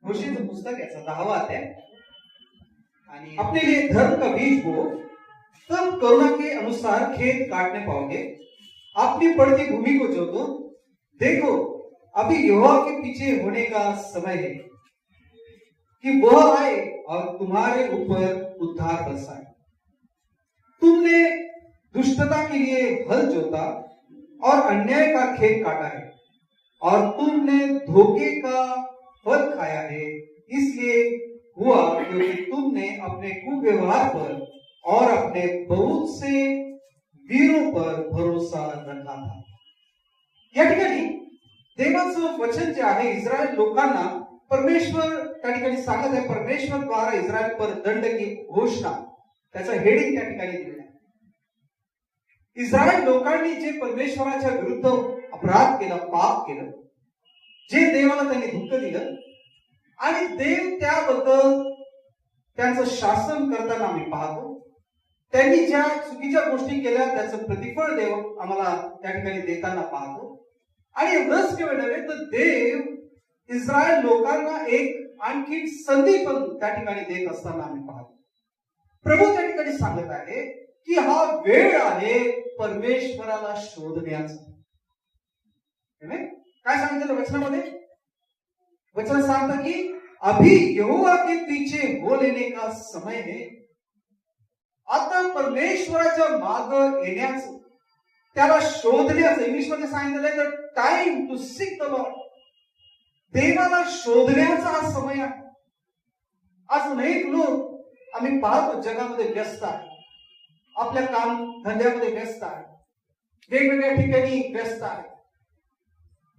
होशेचं पुस्तक याचा 10वां अध्याय आणि अपने लिए धर्म का बीज बो तब करुणा के अनुसार खेत काटने पाओगे। अपनी पड़ती भूमि को जोतो, देखो अभी यहोवा के पीछे होने का समय है कि वह आए और तुम्हारे ऊपर उद्धार बरसाए। तुमने दुष्टता के लिए हल जोता और अन्याय का खेत काटा है, और तुमने धोखे का फल खाया है, इसलिए हुआ क्योंकि तुमने अपने कुव्यवहार पर और अपने बहुत से वीरों पर भरोसा रखा था। या ठिकाणी देवाचं वचन जे आहे इस्रायल लोकांना परमेश्वर त्या ठिकाणी सांगत आहे, परमेश्वर द्वारा इस्रायल पर दंड की घोषणा, त्याचा हेडिंग त्या ठिकाणी दिलेला आहे। इस्रायल लोकांनी जे परमेश्वराच्या विरुद्ध अपराध केला, पाप केलं, जे देवाला त्यांनी दुःख दिलं आणि देव त्याबद्दल त्यांचं शासन करताना आम्ही पाहतो। त्यांनी ज्या चुकीच्या गोष्टी केल्या त्याचं प्रतिफळ देव आम्हाला त्या ठिकाणी देताना पाहतो। आणि एवढंच केवळ नव्हे तर देव इस्रायल लोकांना एक आणखी संधी पण त्या ठिकाणी देत असताना आम्ही पाहतो। प्रभू त्या ठिकाणी सांगत आहे की हा वेळ आहे परमेश्वराला शोधण्याचा। काय सांगितलं वचनामध्ये? वचन सांगतं की अभी यहोवा के पीछे हो लेने का समय है। आता परमेश्वराच्या माग येण्याचं, त्याला शोधण्याचं, इंग्लिश मध्ये सांगितलं आहे तर time to seek the Lord, देवाला शोधण्याचा हा समय आहे। आज अनेक लोक आम्ही पाहतो जगामध्ये व्यस्त आहे, आपल्या काम धंद्यामध्ये व्यस्त आहे, वेगवेगळ्या ठिकाणी व्यस्त आहे।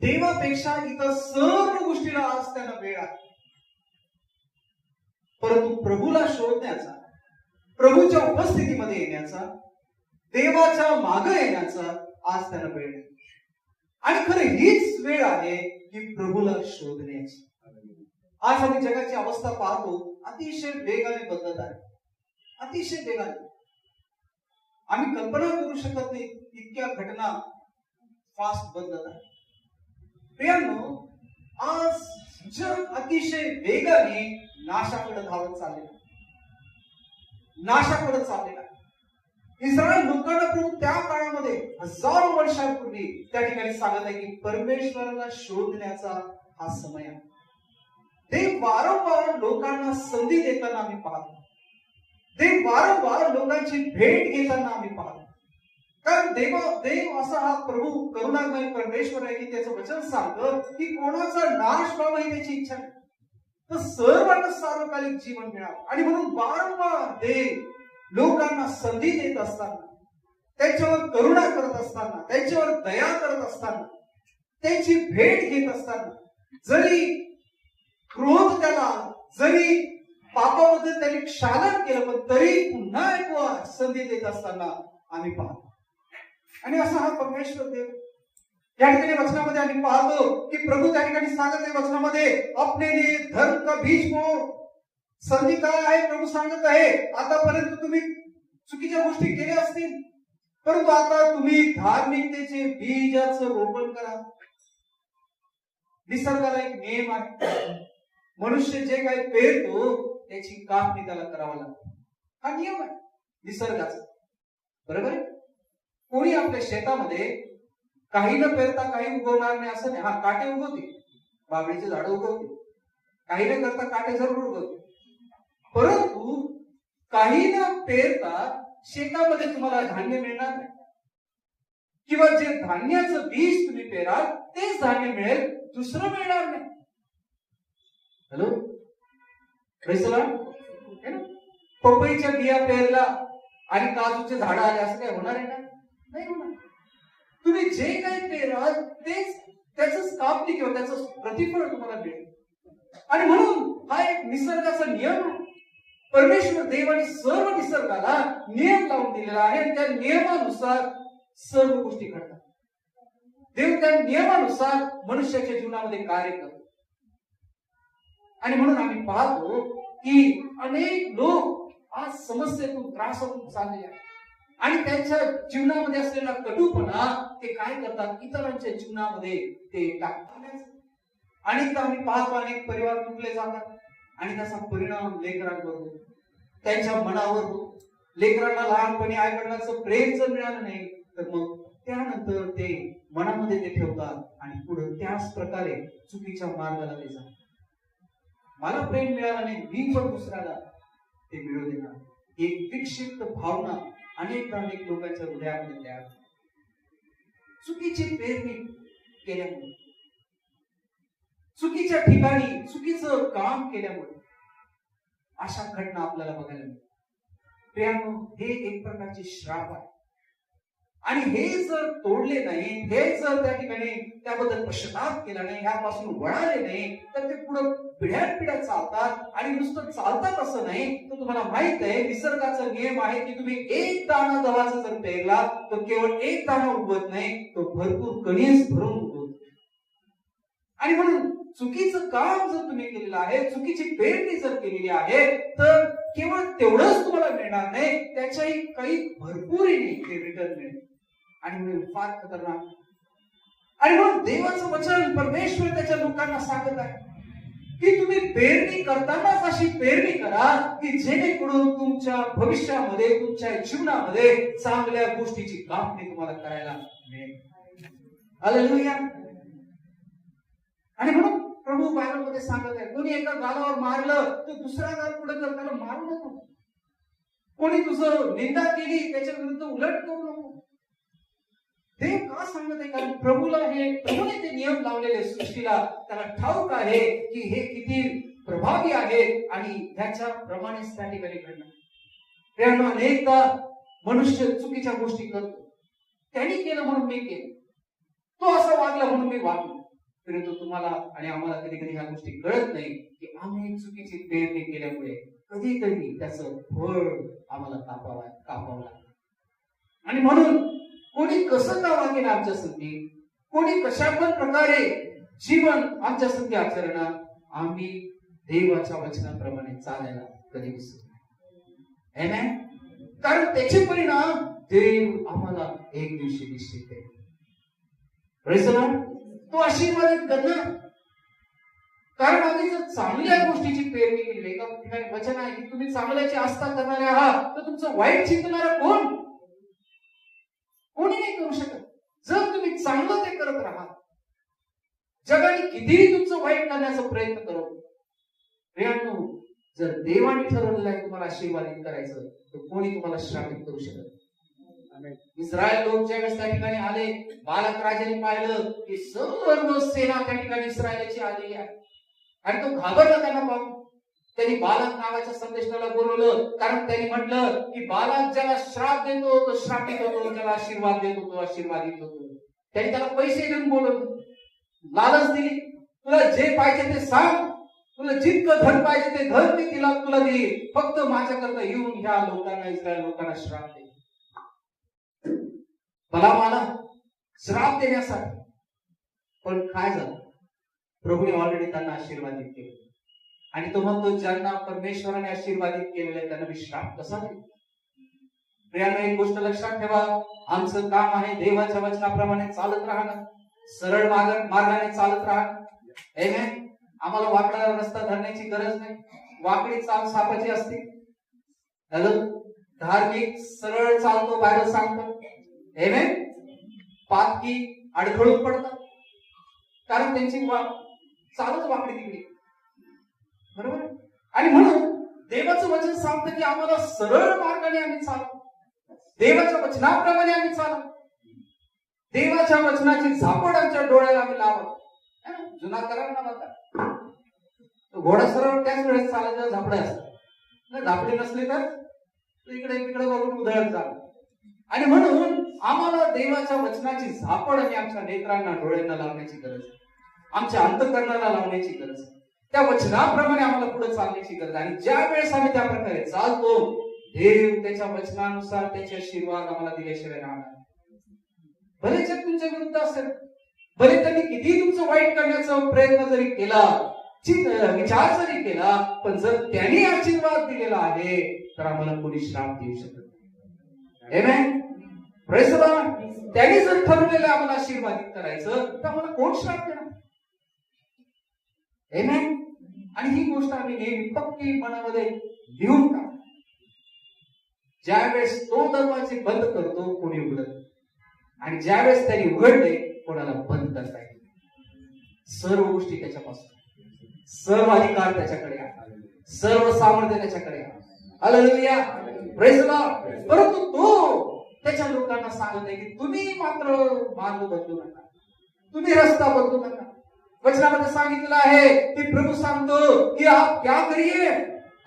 देवापेक्षा इतर सर्व गोष्टीला आज त्यांना वेळ आहे, परंतु प्रभूला शोधण्याचा, प्रभूच्या उपस्थितीमध्ये येण्याचा, देवाच्या मागे येण्याचा आज त्यांना वेळ नाही। आणि खरं हीच वेळ आहे की प्रभूला शोधण्याची। आज आम्ही जगाची अवस्था पाहतो, अतिशय वेगाने बदलत आहे, अतिशय वेगाने। आम्ही कल्पना करू शकत नाही इतक्या घटना फास्ट बदलत आहे। प्रियांनो, आज जग अतिशय वेगाने नाशाकडे धावत चाललेलं, नाशाकडे चाललेला आहे। इस्रायल लोकांना प्रभू त्या काळामध्ये हजारो वर्षांपूर्वी त्या ठिकाणी सांगत आहे की परमेश्वराला शोधण्याचा हा समय आहे। देव वारंवार लोकांना संधी देताना आम्ही पाहतो, देव वारंवार लोकांची भेट घेताना आम्ही पाहतो। कारण देव असा हा प्रभू करुणामय परमेश्वर आहे की त्याचं वचन सांगतं की कोणाचा नाश व्हावा ही त्याची इच्छा नाही, तर सर्वांना सार्वकालिक जीवन मिळावं। आणि म्हणून वारंवार देव लोकांना संधी देत असताना, त्यांच्यावर करुणा करत असताना, त्यांच्यावर दया करत असताना, त्यांची भेट घेत असताना, जरी क्रोध त्याला आला, जरी पापाबद्दल त्यांनी क्षालन केलं, पण तरी पुन्हा एक संधी देत असताना आम्ही पाहतो। आणि असा हा परमेश्वर देव या ठिकाणी वचनामध्ये आम्ही पाहतो की प्रभू त्या ठिकाणी सांगत आहे वचनामध्ये, अपने लिए धर्म का बीज बो। संधी काय आहे? प्रभू सांगत आहे आतापर्यंत तुम्ही चुकीच्या गोष्टी केल्या असतील, परंतु आता तुम्ही धार्मिकतेचे बीजाचं रोपण करा। निसर्गाला एक नियम आहे, मनुष्य जे काही पेरतो त्याची कापणी त्याला करावं लागते, हा नियम आहे निसर्गाचा, बरोबर आहे? कोणी आपल्या शेतामध्ये काही न पेरता काही उगवणार नाही असं नाही। हा, काटे उगवते, बाबळीचे झाडं उगवते, काही न करता काटे जरूर उगवते, परंतु काही न पेरता शेतामध्ये तुम्हाला धान्य मिळणार नाही, किंवा जे धान्याचं बीज तुम्ही पेराल तेच धान्य मिळेल, दुसरं मिळणार नाही। हॅलो, पपईच्या बिया पेरला आणि काजूचे झाड आले असं काय होणार आहे का? नाही होणार। तुम्ही जे काही पेराल तेच त्याच कापणी किंवा त्याचं प्रतिफळ तुम्हाला मिळेल। आणि म्हणून हा एक निसर्गाचा नियम आहे। परमेश्वर देवाने सर्व निसर्गाला नियम लावून दिलेला आहे आणि त्या नियमानुसार सर्व गोष्टी घडतात। देव त्या नियमानुसार मनुष्याच्या जीवनामध्ये कार्य करतो। आणि म्हणून आम्ही पाहतो की अनेक लोक आज समस्येतून, त्रासातून चाललेले आहेत आणि त्यांच्या जीवनामध्ये असलेला कटुपणा ते काय करतात, इतरांच्या जीवनामध्ये ते टाकतात। अनेकदा आम्ही पाहतो अनेक परिवार तुटले जातात आणि त्याचा परिणाम लेकरांवर होतो, त्यांच्या मनावर होतो. लेकरांना लहानपणी आई वडिलांचं प्रेम जर मिळालं नाही तर मग त्यानंतर ते मनामध्ये ते ठेवतात आणि पुढे त्याच प्रकारे चुकीच्या मार्गाला ते जातात. मला प्रेम मिळालं नाही, मी पण दुसऱ्याला ते मिळवू देणार, एक विक्षिप्त भावना अनेक लोकांच्या हृदयामध्ये तयार होते. चुकीची पेरणी केल्यामुळे, चुकीच्या ठिकाणी चुकीचं काम केल्यामुळे अशा घटना आपल्याला बघायला मिळतात. प्रियांनो, हे एक प्रकारचे श्राप आहे आणि हे जर तोडले नाही, हे जर त्या ठिकाणी त्याबद्दल पश्चाताप केला नाही, ह्यापासून वळाले नाही तर ते पुढे पिढ्यानपिढ्या चालतात. आणि नुसतं चालतात असं नाही, तर तुम्हाला माहित आहे निसर्गाचा नियम आहे की तुम्ही एक दाणा गव्हाचा जर पेरला तर केवळ एक दाणा उगवत नाही, तो भरपूर कणीस भरून उगवतो. आणि म्हणून चुकीचं काम जर तुम्ही केलेलं आहे, चुकीची पेरणी जर केलेली आहे तर केवळ तेवढंच तुम्हाला मिळणार नाही, त्याच्याही काही भरपूरीने ते रिटर्न मिळेल. आणि म्हणून फार खतरनाक. आणि म्हणून देवाचं वचन परमेश्वर त्याच्या लोकांना सांगत आहे की तुम्ही पेरणी करतानाच अशी पेरणी करा की जेणेकरून तुमच्या भविष्यामध्ये, तुमच्या जीवनामध्ये चांगल्या गोष्टीची कापणी तुम्हाला करायला मिळेल. हालेलुया. आणि म्हणून प्रभू बायबलमध्ये सांगत आहे, कोणी एका गालावर मारलं तर दुसरा गाल पुढे कर, त्याला मारू नको. कोणी तुझं निंदा केली त्याच्या विरुद्ध उलट करू नको. देव का सांगत आहे? कारण प्रभूने ते नियम लावलेले सृष्टीला, त्याला ठाऊक आहे की हे किती प्रभावी आहे आणि ह्याच्याप्रमाणेच त्या ठिकाणी घडणार. प्रियांनो, अनेकदा मनुष्य चुकीच्या गोष्टी करतो. त्यांनी केलं म्हणून मी केलं, तो असं वागला म्हणून मी वागलो. परंतु तुम्हाला आणि आम्हाला कधी कधी ह्या गोष्टी कळत नाही की आम्ही चुकीची पेरणी केल्यामुळे कधी कधी त्याचं फळ आम्हाला कापावं लागतं. आणि म्हणून कोणी कसं का वागेल आमच्या संधी, कोणी कशा पण प्रकारे जीवन आमच्या संधी आचरणार, आम्ही देवाच्या वचनाप्रमाणे चालायला कधी विसरू नये. आमेन. कारण त्याचे परिणाम देव आम्हाला एक दिवशी निश्चित करेल. Praise the Lord. तो आशीर्वादित करणार. कारण आम्ही जर चांगल्या गोष्टीची पेरणी केली, एका ठिकाणी वचन आहे की तुम्ही चांगल्याची आस्था करणारे आहात, तर तुमचं वाईट चिंतणारा कोण? कोणी नाही करू शकत. जर तुम्ही चांगलं ते करत राहाल, जगाने कितीही तुमचं वाईट करण्याचा प्रयत्न करू, प्रियांनो, जर देवाने ठरवलेलं आहे तुम्हाला आशीर्वादित करायचं तर कोणी तुम्हाला श्रापित करू शकत. इस्रायल लोक ज्यावेळेस त्या ठिकाणी आले, बालक राजाने पाहिलं की सर्व सेना त्या ठिकाणी इस्रायलाची आलेली आहे आणि तो घाबरला त्यांना पाहून. त्यांनी बालक नावाच्या संदेशाला बोलवलं, कारण त्यांनी म्हटलं की बालक ज्याला श्राप देतो तो श्रापित होतो, ज्याला आशीर्वाद देतो तो आशीर्वादित होतो. त्यांनी त्याला पैसे देऊन बोलवलं, लालच दिली, तुला जे पाहिजे ते सांग, तुला जितकं धन पाहिजे ते धन मी तुला देईल, फक्त माझ्याकरता येऊन ह्या लोकांना, इस्रायल लोकांना श्राप दे. मला श्राप देण्यासाठी. पण काय झालं? प्रभूने ऑलरेडी त्यांना आशीर्वादित केले आणि तो म्हणतो ज्यांना परमेश्वराने आशीर्वादित केलेले त्यांना मी श्राप कसा देऊ? प्रियांनो, एक गोष्ट लक्षात ठेवा, आमचं काम आहे देवाच्या वचनाप्रमाणे चालत राहणं, सरळ मार्गाने चालत राहणं. आमेन. आम्हाला वाकडा रस्ता धरण्याची गरज नाही, वाकडी चाल सापाची असते. धार्मिक सरळ चालतो, बायबल सांगतो. आमेन. पातकी अडखळून पडतात कारण त्यांची चालच वाकडी तिकडे, बरोबर. आणि म्हणून देवाचं वचन सांगतं की आम्हाला सरळ मार्गाने आम्ही चालू, देवाच्या वचनाप्रमाणे आम्ही चालू, देवाच्या वचनाची झापड आमच्या डोळ्याला आम्ही लावत. जुना करार ना म्हणतात, घोडा सरळ त्याच वेळेस चालायचं, झापडे असतात, झापडे नसले तर इकडे तिकडे बघून उधळत जात. आणि म्हणून आम्हाला देवाच्या वचनाची झापड आणि आमच्या नेत्रांना, डोळ्यांना लावण्याची गरज आहे, आमच्या अंतःकरणाला लावण्याची गरज आहे, त्या वचनाप्रमाणे आम्हाला पुढे चालण्याची गरज आहे. आणि ज्या वेळेस आम्ही त्या प्रकारे चालतो, देव त्याच्या वचनानुसार त्याचे आशीर्वाद आम्हाला दिल्याशिवाय राहणार. भले जग तुमच्या विरुद्ध असेल, भले त्यांनी किती तुमचं वाईट करण्याचा प्रयत्न जरी केला, विचार जरी केला, पण जर त्यांनी आशीर्वाद दिलेला आहे तर आम्हाला कोणी श्राप देऊ शकत नाही. आमेन. Praise the lord. त्यांनी जर ठरवलेलं आम्हाला आशीर्वादित करायचं तर आम्हाला कोण श्राप देणार? आमेन. आणि ही गोष्ट आम्ही नेहमी पक्की मनामध्ये लिहून टाकतो. ज्यावेळेस तो दरवाजे बंद करतो कोणी उघडत, आणि ज्यावेळेस त्यांनी उघडले कोणाला बंद करता येईल. सर्व गोष्टी त्याच्यापासून, सर्व अधिकार त्याच्याकडे आहे, सर्व सामर्थ्य त्याच्याकडे आहे. Hallelujah, praise the Lord. परंतु तो त्याच्या लोकांना सांगत आहे की तुम्ही मात्र मार्ग बदलू नका, तुम्ही रस्ता बदलू नका. वचनामध्ये सांगितलं आहे की प्रभू सांगतो की आप क्या करिए,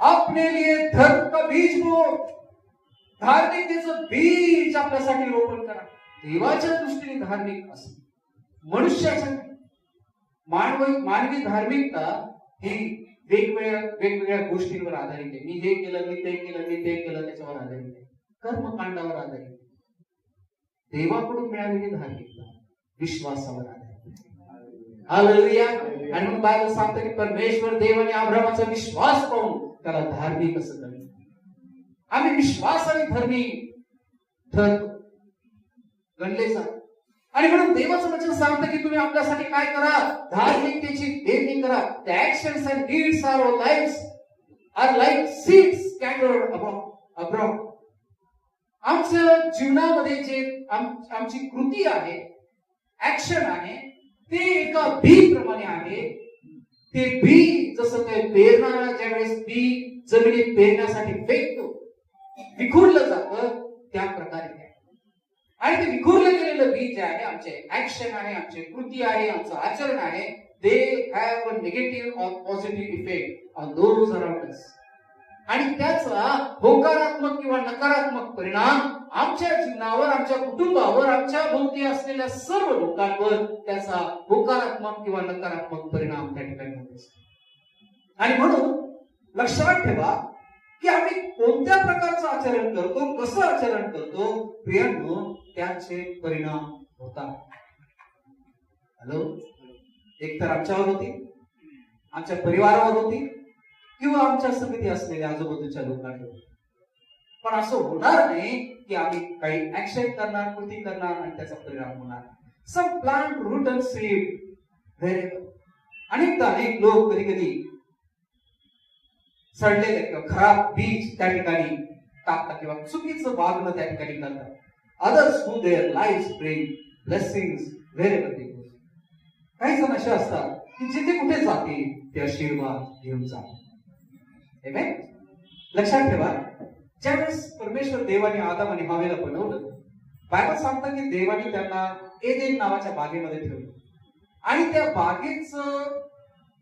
अपने लिए धर्म का बीज बो. धार्मिकतेचं बीज आपल्यासाठी रोपण करा. देवाच्या दृष्टीने धार्मिक असं, मनुष्याच्या मानवी धार्मिकता ही वेगवेगळ्या गोष्टींवर आधारित आहे. मी हे केलं, मी ते केलं, मी ते केलं, त्याच्यावर आधारित आहे. कर्मकांडावर आधारित आहे. देवाकडून मिळालेली धार्मिकता विश्वासावर आधारित. हालेलुया. आणि मग बायबल सांगतं की परमेश्वर देवाने अब्राहमाचा विश्वास पाहून त्याला धार्मिक असं करतो. आम्ही विश्वासाने धर्मी ठरतो, गणले जातो. आणि म्हणून देवाचं वचन सांगतं की तुम्ही आपल्यासाठी काय करा, धार्मिकतेची पेरणी करा. The actions and deeds of our lives are like seeds scattered abroad. आमच्या जीवनामध्ये जे आमची कृती आहे, ऍक्शन आहे, ते एका बी प्रमाणे आहे. ते बी जसं काही पेरणारा ज्यावेळेस बी जमिनीत पेरण्यासाठी फेकतो, विखुरलं जातं, त्या प्रकारे आहे. आणि ते विखुरलं गेलेलं बी जे आहे, आमचे ऍक्शन आहे, आमचे कृती आहे, आमचं आचरण आहे, दे हॅव अ निगेटिव्ह और positive effect on those around us. आणि त्याचा होकारात्मक किंवा नकारात्मक परिणाम आमच्या जीवनावर, आमच्या कुटुंबावर, आमच्या भोवती असलेल्या सर्व लोकांवर त्याचा होकारात्मक किंवा नकारात्मक परिणाम त्या ठिकाणी होत असतो. आणि म्हणून लक्षात ठेवा की आम्ही कोणत्या प्रकारचं आचरण करतो, कसं आचरण करतो, प्रियांनो, त्याचे परिणाम होतात. हॅलो, एकतर आमच्यावर होती, आमच्या परिवारावर होती, किंवा आमच्या समिती असलेल्या आजूबाजूच्या लोकांवर. पण असं होणार नाही की आम्ही काही ऍक्शन करणार, कृती करणार आणि त्याचा परिणाम होणार. Some plant root and seed variable. अनेक लोक कधी कधी सडलेले किंवा खराब बीज त्या ठिकाणी टाकतात किंवा चुकीचं वागणं त्या ठिकाणी करतात. Others who their lives bring blessings wherever they go. काही जण असे असतात की जिथे कुठे जाते ते आशीर्वाद घेऊन जातात. आमेन. लक्षात ठेवा, ज्यावेळेस परमेश्वर देवाने आदम आणि हवेला बनवलं, बायबल सांगतं की देवाने त्यांना एदेन नावाच्या बागेमध्ये ठेवलं. आणि त्या बागेचं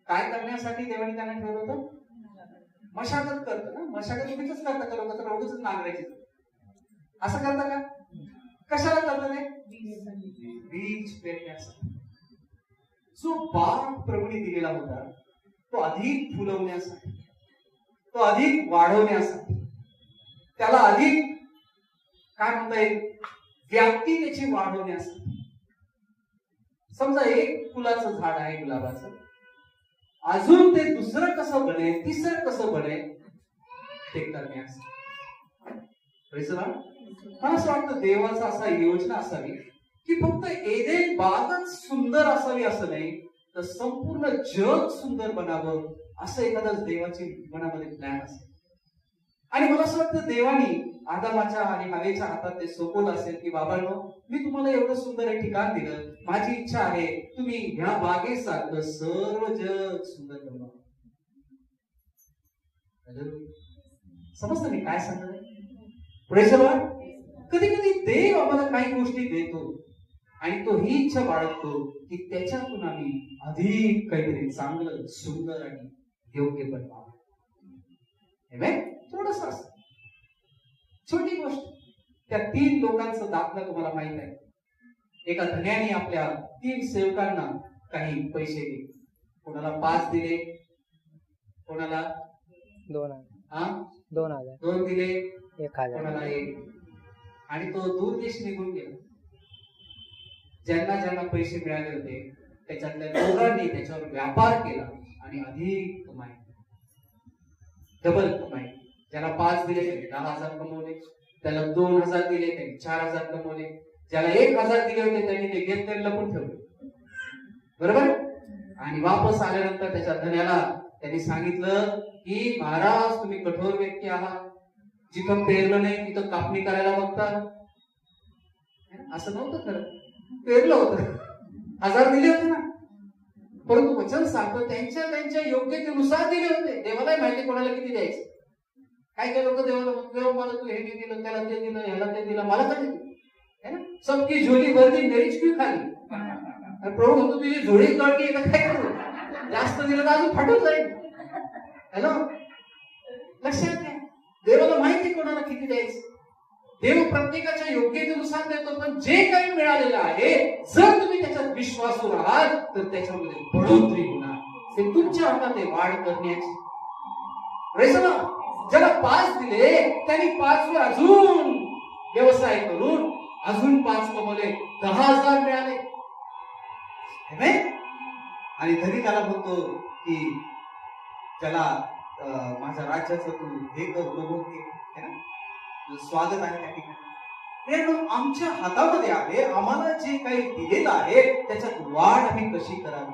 काय करण्यासाठी देवाने त्यांना ठेवलं होतं? मशागत करतं ना. मशागत तुम्हीच करता का? लोक तर रोजच नांगरायचे असं करता का? कशाला करता ते? बीज पेरण्यासाठी. जो बाग प्रभूने दिलेला होता तो अधिक फुलवण्यासाठी, तो अधिक वाढवण्यासाठी, त्याला अधिक काय म्हणता येईल, व्याप्ती त्याची वाढवण्यासाठी. समजा एक फुलाचं झाड आहे गुलाबाचं, अजून ते दुसरं कसं बनेल, तिसरं कसं बनेल ते करण्यासाठी. मला असं वाटतं देवाचा असा योजना असावी की फक्त एदेन बागच सुंदर असावी असं नाही, तर संपूर्ण जग सुंदर बनावं असं एखादं देवाची मनामध्ये प्लॅन असेल. आणि मला असं वाटतं देवानी आदामाच्या आणि हवेच्या हातात ते सोपवलं असेल की बाबांनो, मी तुम्हाला एवढं सुंदर एक ठिकाण दिलं, माझी इच्छा आहे तुम्ही ह्या बागेसारखं सर्व जग सुंदर बनवा. समजतं मी काय सांगत? Praise the Lord. कधी कधी देव आम्हाला काही गोष्टी देतो आणि तो ही इच्छा बाळगतो की त्याच्यातून आम्ही अधिक काहीतरी चांगलं, सुंदर आणि योग्य बनवावं. थोडस असतं, छोटी गोष्ट. त्या 3 लोकांचं दाखला तुम्हाला माहित आहे. एका धन्याने आपल्या 3 सेवकांना काही पैसे दिले. कोणाला 5 दिले, कोणाला 2 दिले, 1,000, कोणाला 1. आणि तो दूरदेश निघून गेला. ज्यांना ज्यांना पैसे मिळाले होते त्याच्यातल्या दोघांनी त्याच्यावर व्यापार केला आणि अधिक कमाई, डबल कमाई. ज्याला 5 दिले त्यांनी 10,000 कमवले, त्याला 2,000 दिले त्यांनी 4,000 कमवले, ज्याला 1,000 दिले होते त्यांनी ते घेतले लपून ठेवले. बरोबर. आणि वापस आल्यानंतर त्याच्या धन्याला त्यांनी सांगितलं की महाराज तुम्ही कठोर व्यक्ती आहात, जिथं पेरलं नाही तिथं कापणी करायला बघता. असं नव्हतं खरं, पेरलं होतं, 1000 दिले होते ना, परंतु वचन सांगतो त्यांच्या त्यांच्या योग्यतेनुसार दिले होते. देवालाही माहिती कोणाला किती द्यायचं. काय काय लोक देवाला म्हणतो मला तू हे नाही दिलं, त्याला ते दिलं, ह्याला ते दिलं, मला काय दिलं है ना, सबकी झोली भरली मेरीच क्यों खाली. प्रभू म्हणतो तुझी झोळी कळली का काय करू, जास्त दिलं तर अजून फाटून जाईल. हॅलो, लक्षात घ्या, देवाला माहिती कोणाला किती द्यायचं. देव प्रत्येकाच्या योग्यतेनुसार देतो, पण जे काही मिळालेलं आहे जर तुम्ही त्याच्यात विश्वासू राहाल तर त्याच्यामध्ये बढोतरी होणार. ते तुमच्या हातात आहे वाढ करण्याची. ज्याला 5 दिले त्यांनी 5 वर अजून व्यवसाय करून अजून 5 कमवले, 10,000 मिळाले. आणि धनी त्याला म्हणतो की त्याला माझ्या राज्याचं तू हे कर, बघू स्वागत आहे त्या ठिकाणी. आमच्या हातामध्ये आहे, आम्हाला जे काही दिलेलं आहे त्याच्यात वाढ आम्ही कशी करावी.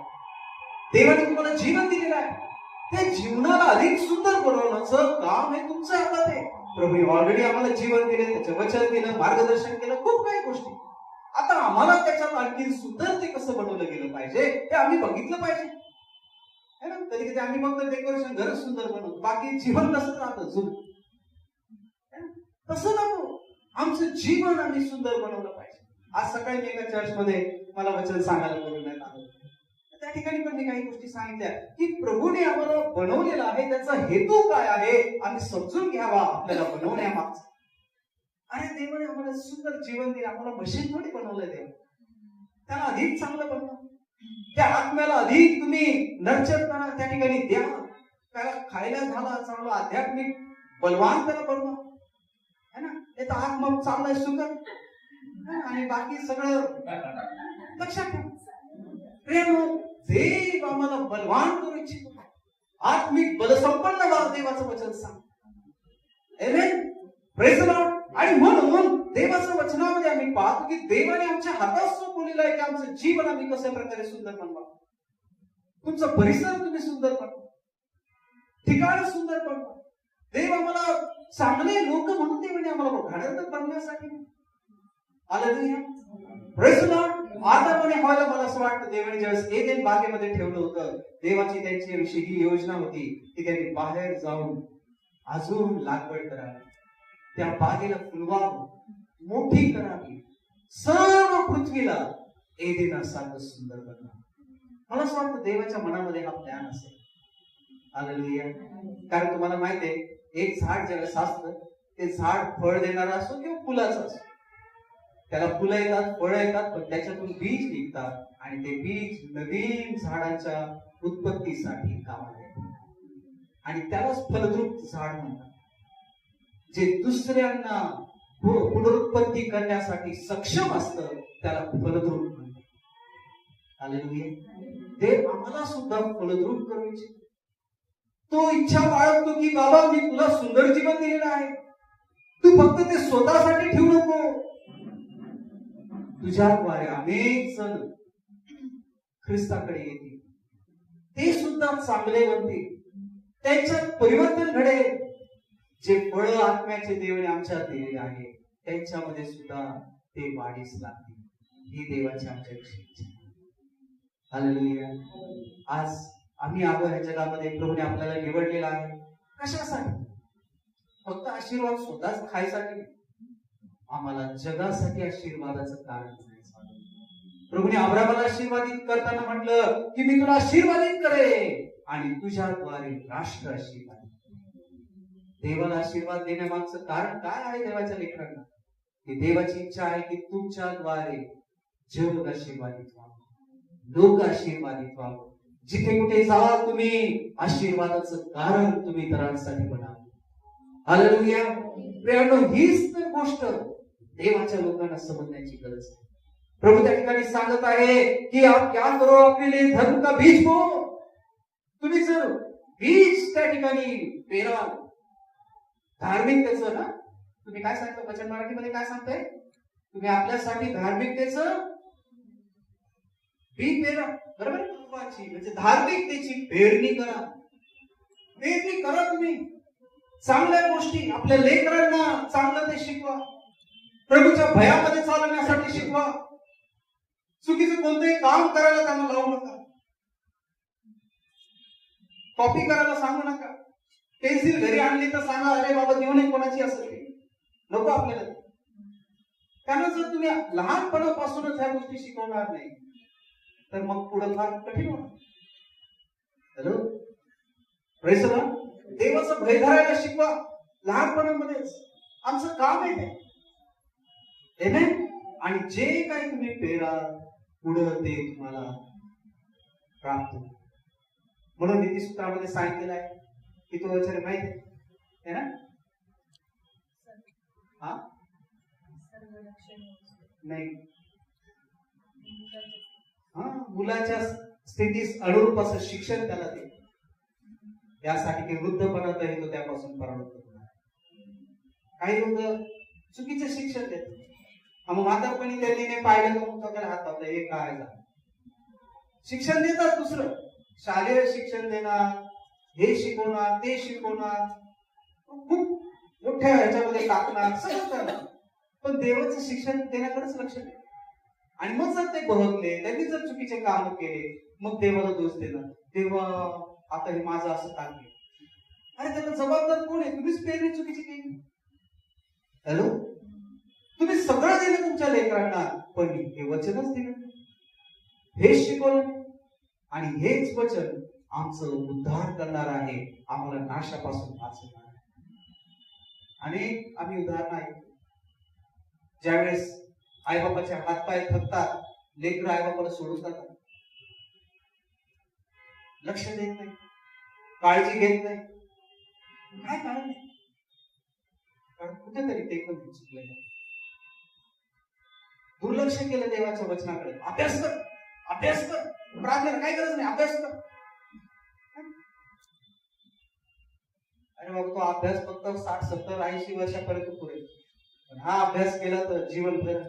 देवाने तुम्हाला जीवन दिलेलं आहे, त्या जीवनाला अधिक सुंदर बनवण्याचं काम हे तुमच्या हातात आहे. प्रभू ऑलरेडी आम्हाला जीवन दिले, त्याचं वचन दिलं, मार्गदर्शन केलं, खूप काही गोष्टी. आता आम्हाला त्याच्यात आणखी सुंदर ते कसं बनवलं गेलं पाहिजे हे आम्ही बघितलं पाहिजे. कधी कधी आम्ही फक्त डेकोरेशन घर सुंदर बनवतो, बाकी जीवन कसं राहतं जुनं. तसं नको, आमचं जीवन आम्ही सुंदर बनवलं पाहिजे. आज सकाळी मी एका चर्चमध्ये मला वचन सांगायला बोलवण्यात आलं. त्या ठिकाणी पण मी काही गोष्टी सांगितल्या की प्रभूने आम्हाला बनवलेला आहे, त्याचा हेतू काय आहे आम्ही समजून घ्यावा आपल्याला बनवण्यामागचा. अरे देवाने आम्हाला सुंदर जीवन दिलं, आम्हाला मशीन थोडी बनवलंय देव, त्याला अधिक चांगलं बनवा. त्या आत्म्याला अधिक तुम्ही नर्चर करा, त्या ठिकाणी द्या, त्याला खायला झाला चांगलं आध्यात्मिक बलवान त्याला बनवा है ना. ते तर आत्मा चाललाय सुकर आणि बाकी सगळं लक्षात ठेवा. प्रेम देव आम्हाला बलवान करू इच्छितो, आत्मिक बलसंपन्न व्हा, देवाचं वचन सांग. आमेन, प्रेज द लॉर्ड. आणि म्हणून देवाच्या वचनामध्ये आम्ही पाहतो की देवाने आमच्या हातात सोपवलेलं आहे की आमचं जीवन आम्ही कशा प्रकारे सुंदर बनवा. तुमचा परिसर तुम्ही सुंदर बनवा, ठिकाण सुंदर बनवा. देव आम्हाला चांगले लोक म्हणून देवाने आम्हाला घडवत बनण्यासाठी. Hallelujah, praise the lord. आदामाने व्हायला मला असं वाटतं देवाने ज्यावेळेस एदेन बागेमध्ये ठेवलं होतं, देवाची त्यांच्याविषयी ही योजना होती की त्यांनी बाहेर जाऊन अजून लागवड करावी, त्या बागेला फुलवावं, मोठी करावी, सर्व पृथ्वीला एदेनासारखं सुंदर बनवावं. मला असं वाटतं देवाच्या मनामध्ये हा प्लॅन असेल. हालेलुया. कारण तुम्हाला माहिती आहे, एक झाड ज्यावेळेस असतं ते झाड फळ देणारं असो किंवा फुलाचं असो, त्याला फुलं येतात, फळं येतात, पण त्याच्यातून बीज निघतात आणि ते बीज नवीन झाडांच्या उत्पत्तीसाठी कामाला येतात आणि त्यालाच फलद्रूप झाड म्हणतात. जे दुसऱ्यांना पुनरुत्पत्ती करण्यासाठी सक्षम असतं त्याला फलद्रूप म्हणतात. हालेलुया. देव आम्हाला सुद्धा फलद्रूप करू इच्छितो. तो इच्छा बाळगतो की बाबा मी तुला सुंदर जीवन दिलेलं आहे, तू फक्त ते स्वतःसाठी ठेवू नको. तुझ्याद्वारे अनेक जण ख्रिस्ताकडे येतील, ते सुद्धा चांगले बनतील, त्यांच्यात परिवर्तन घडेल. जे फळ आत्म्याचे देवाने आमच्यात दिलेले आहे त्यांच्यामध्ये सुद्धा ते वाढीस लागतील. ही देवाची आमच्याविषयी इच्छा. हालेलुया. आज आम्ही आहो ह्या जगामध्ये, प्रभूने आपल्याला निवडलेला आहे कशासाठी? फक्त आशीर्वाद स्वतःच खायसाठी, आम्हाला जगासाठी आशीर्वादाचं कारण आहे. प्रभूने अब्राहमाला आशीर्वादित करताना म्हटलं की मी तुला आशीर्वादित करेन आणि तुझ्याद्वारे राष्ट्र आशीर्वादित. देवाला आशीर्वाद देण्यामागचं कारण काय आहे देवाच्या लेकरांना? की देवाची इच्छा आहे की तुमच्याद्वारे जग आशीर्वादित व्हावं, लोक आशीर्वादित व्हावं. जिथे कुठे जाल तुम्ही आशीर्वादाचं कारण तुम्ही इतरांसाठी बनावं. हालेलुया. प्रियांनो, हीच तर गोष्ट देवाच्या लोकांना समजण्याची गरज आहे. प्रभू त्या ठिकाणी सांगत आहे की आप क्या करो, अपने लिए धर्म का बीज बो. तुम्ही जर बीज त्या ठिकाणी पेराल धार्मिकतेचं ना, तुम्ही काय सांगता वचन मराठीमध्ये काय सांगताय? तुम्ही आपल्यासाठी धार्मिकतेचं बी पेरा. बरोबर आहे? महत्वाची म्हणजे धार्मिकतेची पेरणी करा. पेरणी करा तुम्ही. चांगल्या गोष्टी आपल्या लेकरांना चांगलं ते शिकवा. प्रभूच्या भयामध्ये चालण्यासाठी शिकवा. चुकीचं कोणतंही काम करायला त्यांना लावू नका. कॉपी करायला सांगू नका. पेन्सिल घरी आणली तर सांगा, अरे बाबा देऊ नये कोणाची असेल ते. नको आपल्याला. कारण जर तुम्ही लहानपणापासूनच ह्या गोष्टी शिकवणार नाही तर मग पुढे फार कठीण होणार. Hello, press the Lord. देवाचं भय धरायला शिकवा लहानपणामध्येच. आमचं काम आहे ते. आमेन. आणि जे काही तुम्ही पेरा पुढं ते तुम्हाला प्राप्त होईल. म्हणून नीतिसूत्रामध्ये सांगितलेलं आहे की तो वचन माहिती आहे ना? हा नाही. हा, मुलाच्या स्थितीस अनुरूप असं शिक्षण त्याला दे. यासाठी की वृद्धपणातही तो त्यापासून परावृत्त होणार. काही लोक चुकीचं शिक्षण देतात. मग म्हातारपणी त्यांनी पाहिलं तर मग त्याला हात लावता, हे काय झालं. शिक्षण देतात दुसरं, शालेय शिक्षण देणार, हे शिकवणार, ते शिकवणार, खूप मोठ्या ह्याच्यामध्ये टाकणार, सगळं करणार. पण देवाचं शिक्षण देण्याकडेच लक्ष नाही. आणि मग जर ते बहकले, त्यांनी जर चुकीचे काम केले, मग देवाला दोष देणार. देवा आता हे माझं असं काम केलं. अरे त्याला जबाबदार कोण आहे? तुम्हीच पेरणी चुकीची केली. हॅलो, तुम्ही सगळं दिलं तुमच्या लेकरांना, पण हे वचनच दिलं, हेच शिकवलं. आणि हेच वचन आमचं उद्धार करणार आहे, आम्हाला नाशापासून वाचवणार आहे. आणि आम्ही उदाहरण ऐकतो. ज्यावेळेस आईबापाचे हातपाय थकतात, लेकरं आईबापाला सोडून जातात, लक्ष देत नाही, काळजी घेत नाही. काय कारण आहे? कारण कुठेतरी ते पण चुकलेलं. दुर्लक्ष केलं देवाच्या वचनाकडे. अभ्यास कर, अभ्यास कर, प्रार्थना काय गरज नाही, अभ्यास कर. अरे बाबा, तो अभ्यास फक्त 60, 70, 80 वर्षापर्यंत पुरेल. पण हा अभ्यास केला तर जीवनभर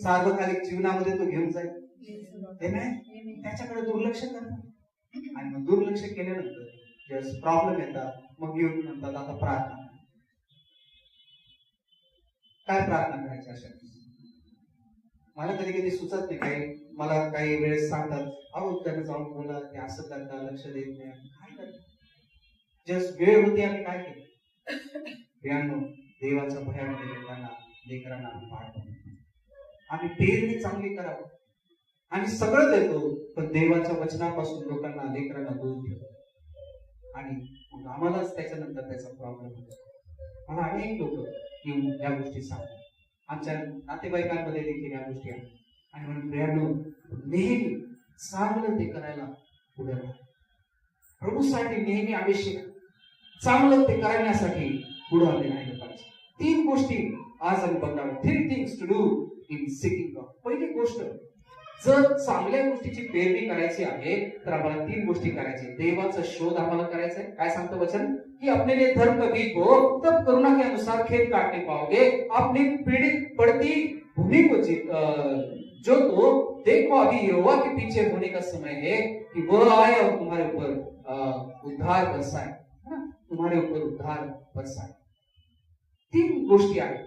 सार्वकालिक जीवनामध्ये तो घेऊन जाईल. ते नाही, त्याच्याकडे दुर्लक्ष करतात. आणि मग दुर्लक्ष केल्यानंतर प्रॉब्लेम येतात. मग येऊन म्हणतात आता प्रार्थना. काय प्रार्थना करायची अशा? मला कधी कधी सुचत नाही. काही मला काही वेळेस सांगतात, अहो त्याने जाऊन बोला, ते असं करता, लक्ष देत नाही. काय करतात? जस्ट वेळ होती, आम्ही काय केलं? देवाच्या भयामध्ये लोकांना, लेकरांना आम्ही पाठवतो. आम्ही पेरणी चांगली करावं. आम्ही सगळं देतो, पण देवाच्या वचनापासून लोकांना, लेकरांना दूर ठेवतो. आणि मग आम्हालाच त्याच्यानंतर त्याचा प्रॉब्लेम होतो. मला अनेक लोक येऊन या गोष्टी सांगतात. आमच्या नातेवाईकांमध्ये देखील या गोष्टी आहेत. आणि म्हणून प्रियांनो, नेहमी चांगलं ते करायला पुढे राहा. प्रभूसाठी नेहमी आवश्यक चांगलं ते करण्यासाठी पुढे आम्ही राहिलं पाहिजे. 3 गोष्टी आज आम्ही बघणार. 3 things to do in seeking God. पहिली गोष्ट, जर चांगल्या गोष्टीची पेरणी करायची आहे तर आम्हाला 3 गोष्टी करायची. देवाचा शोध आम्हाला करायचा आहे. काय सांगतं वचन? कि अपने लिए धर्म का बीज बो, तब करुणा के अनुसार खेत काटने पाओगे. अपनी पीड़ित पड़ती भूमि को जो तो देखो, अभी यहोवा के पीछे होने का समय है कि वह आए और तुम्हारे ऊपर उद्धार बरसाए. तुम्हारे ऊपर उद्धार बरसाए. 3 गोष्टी आहेत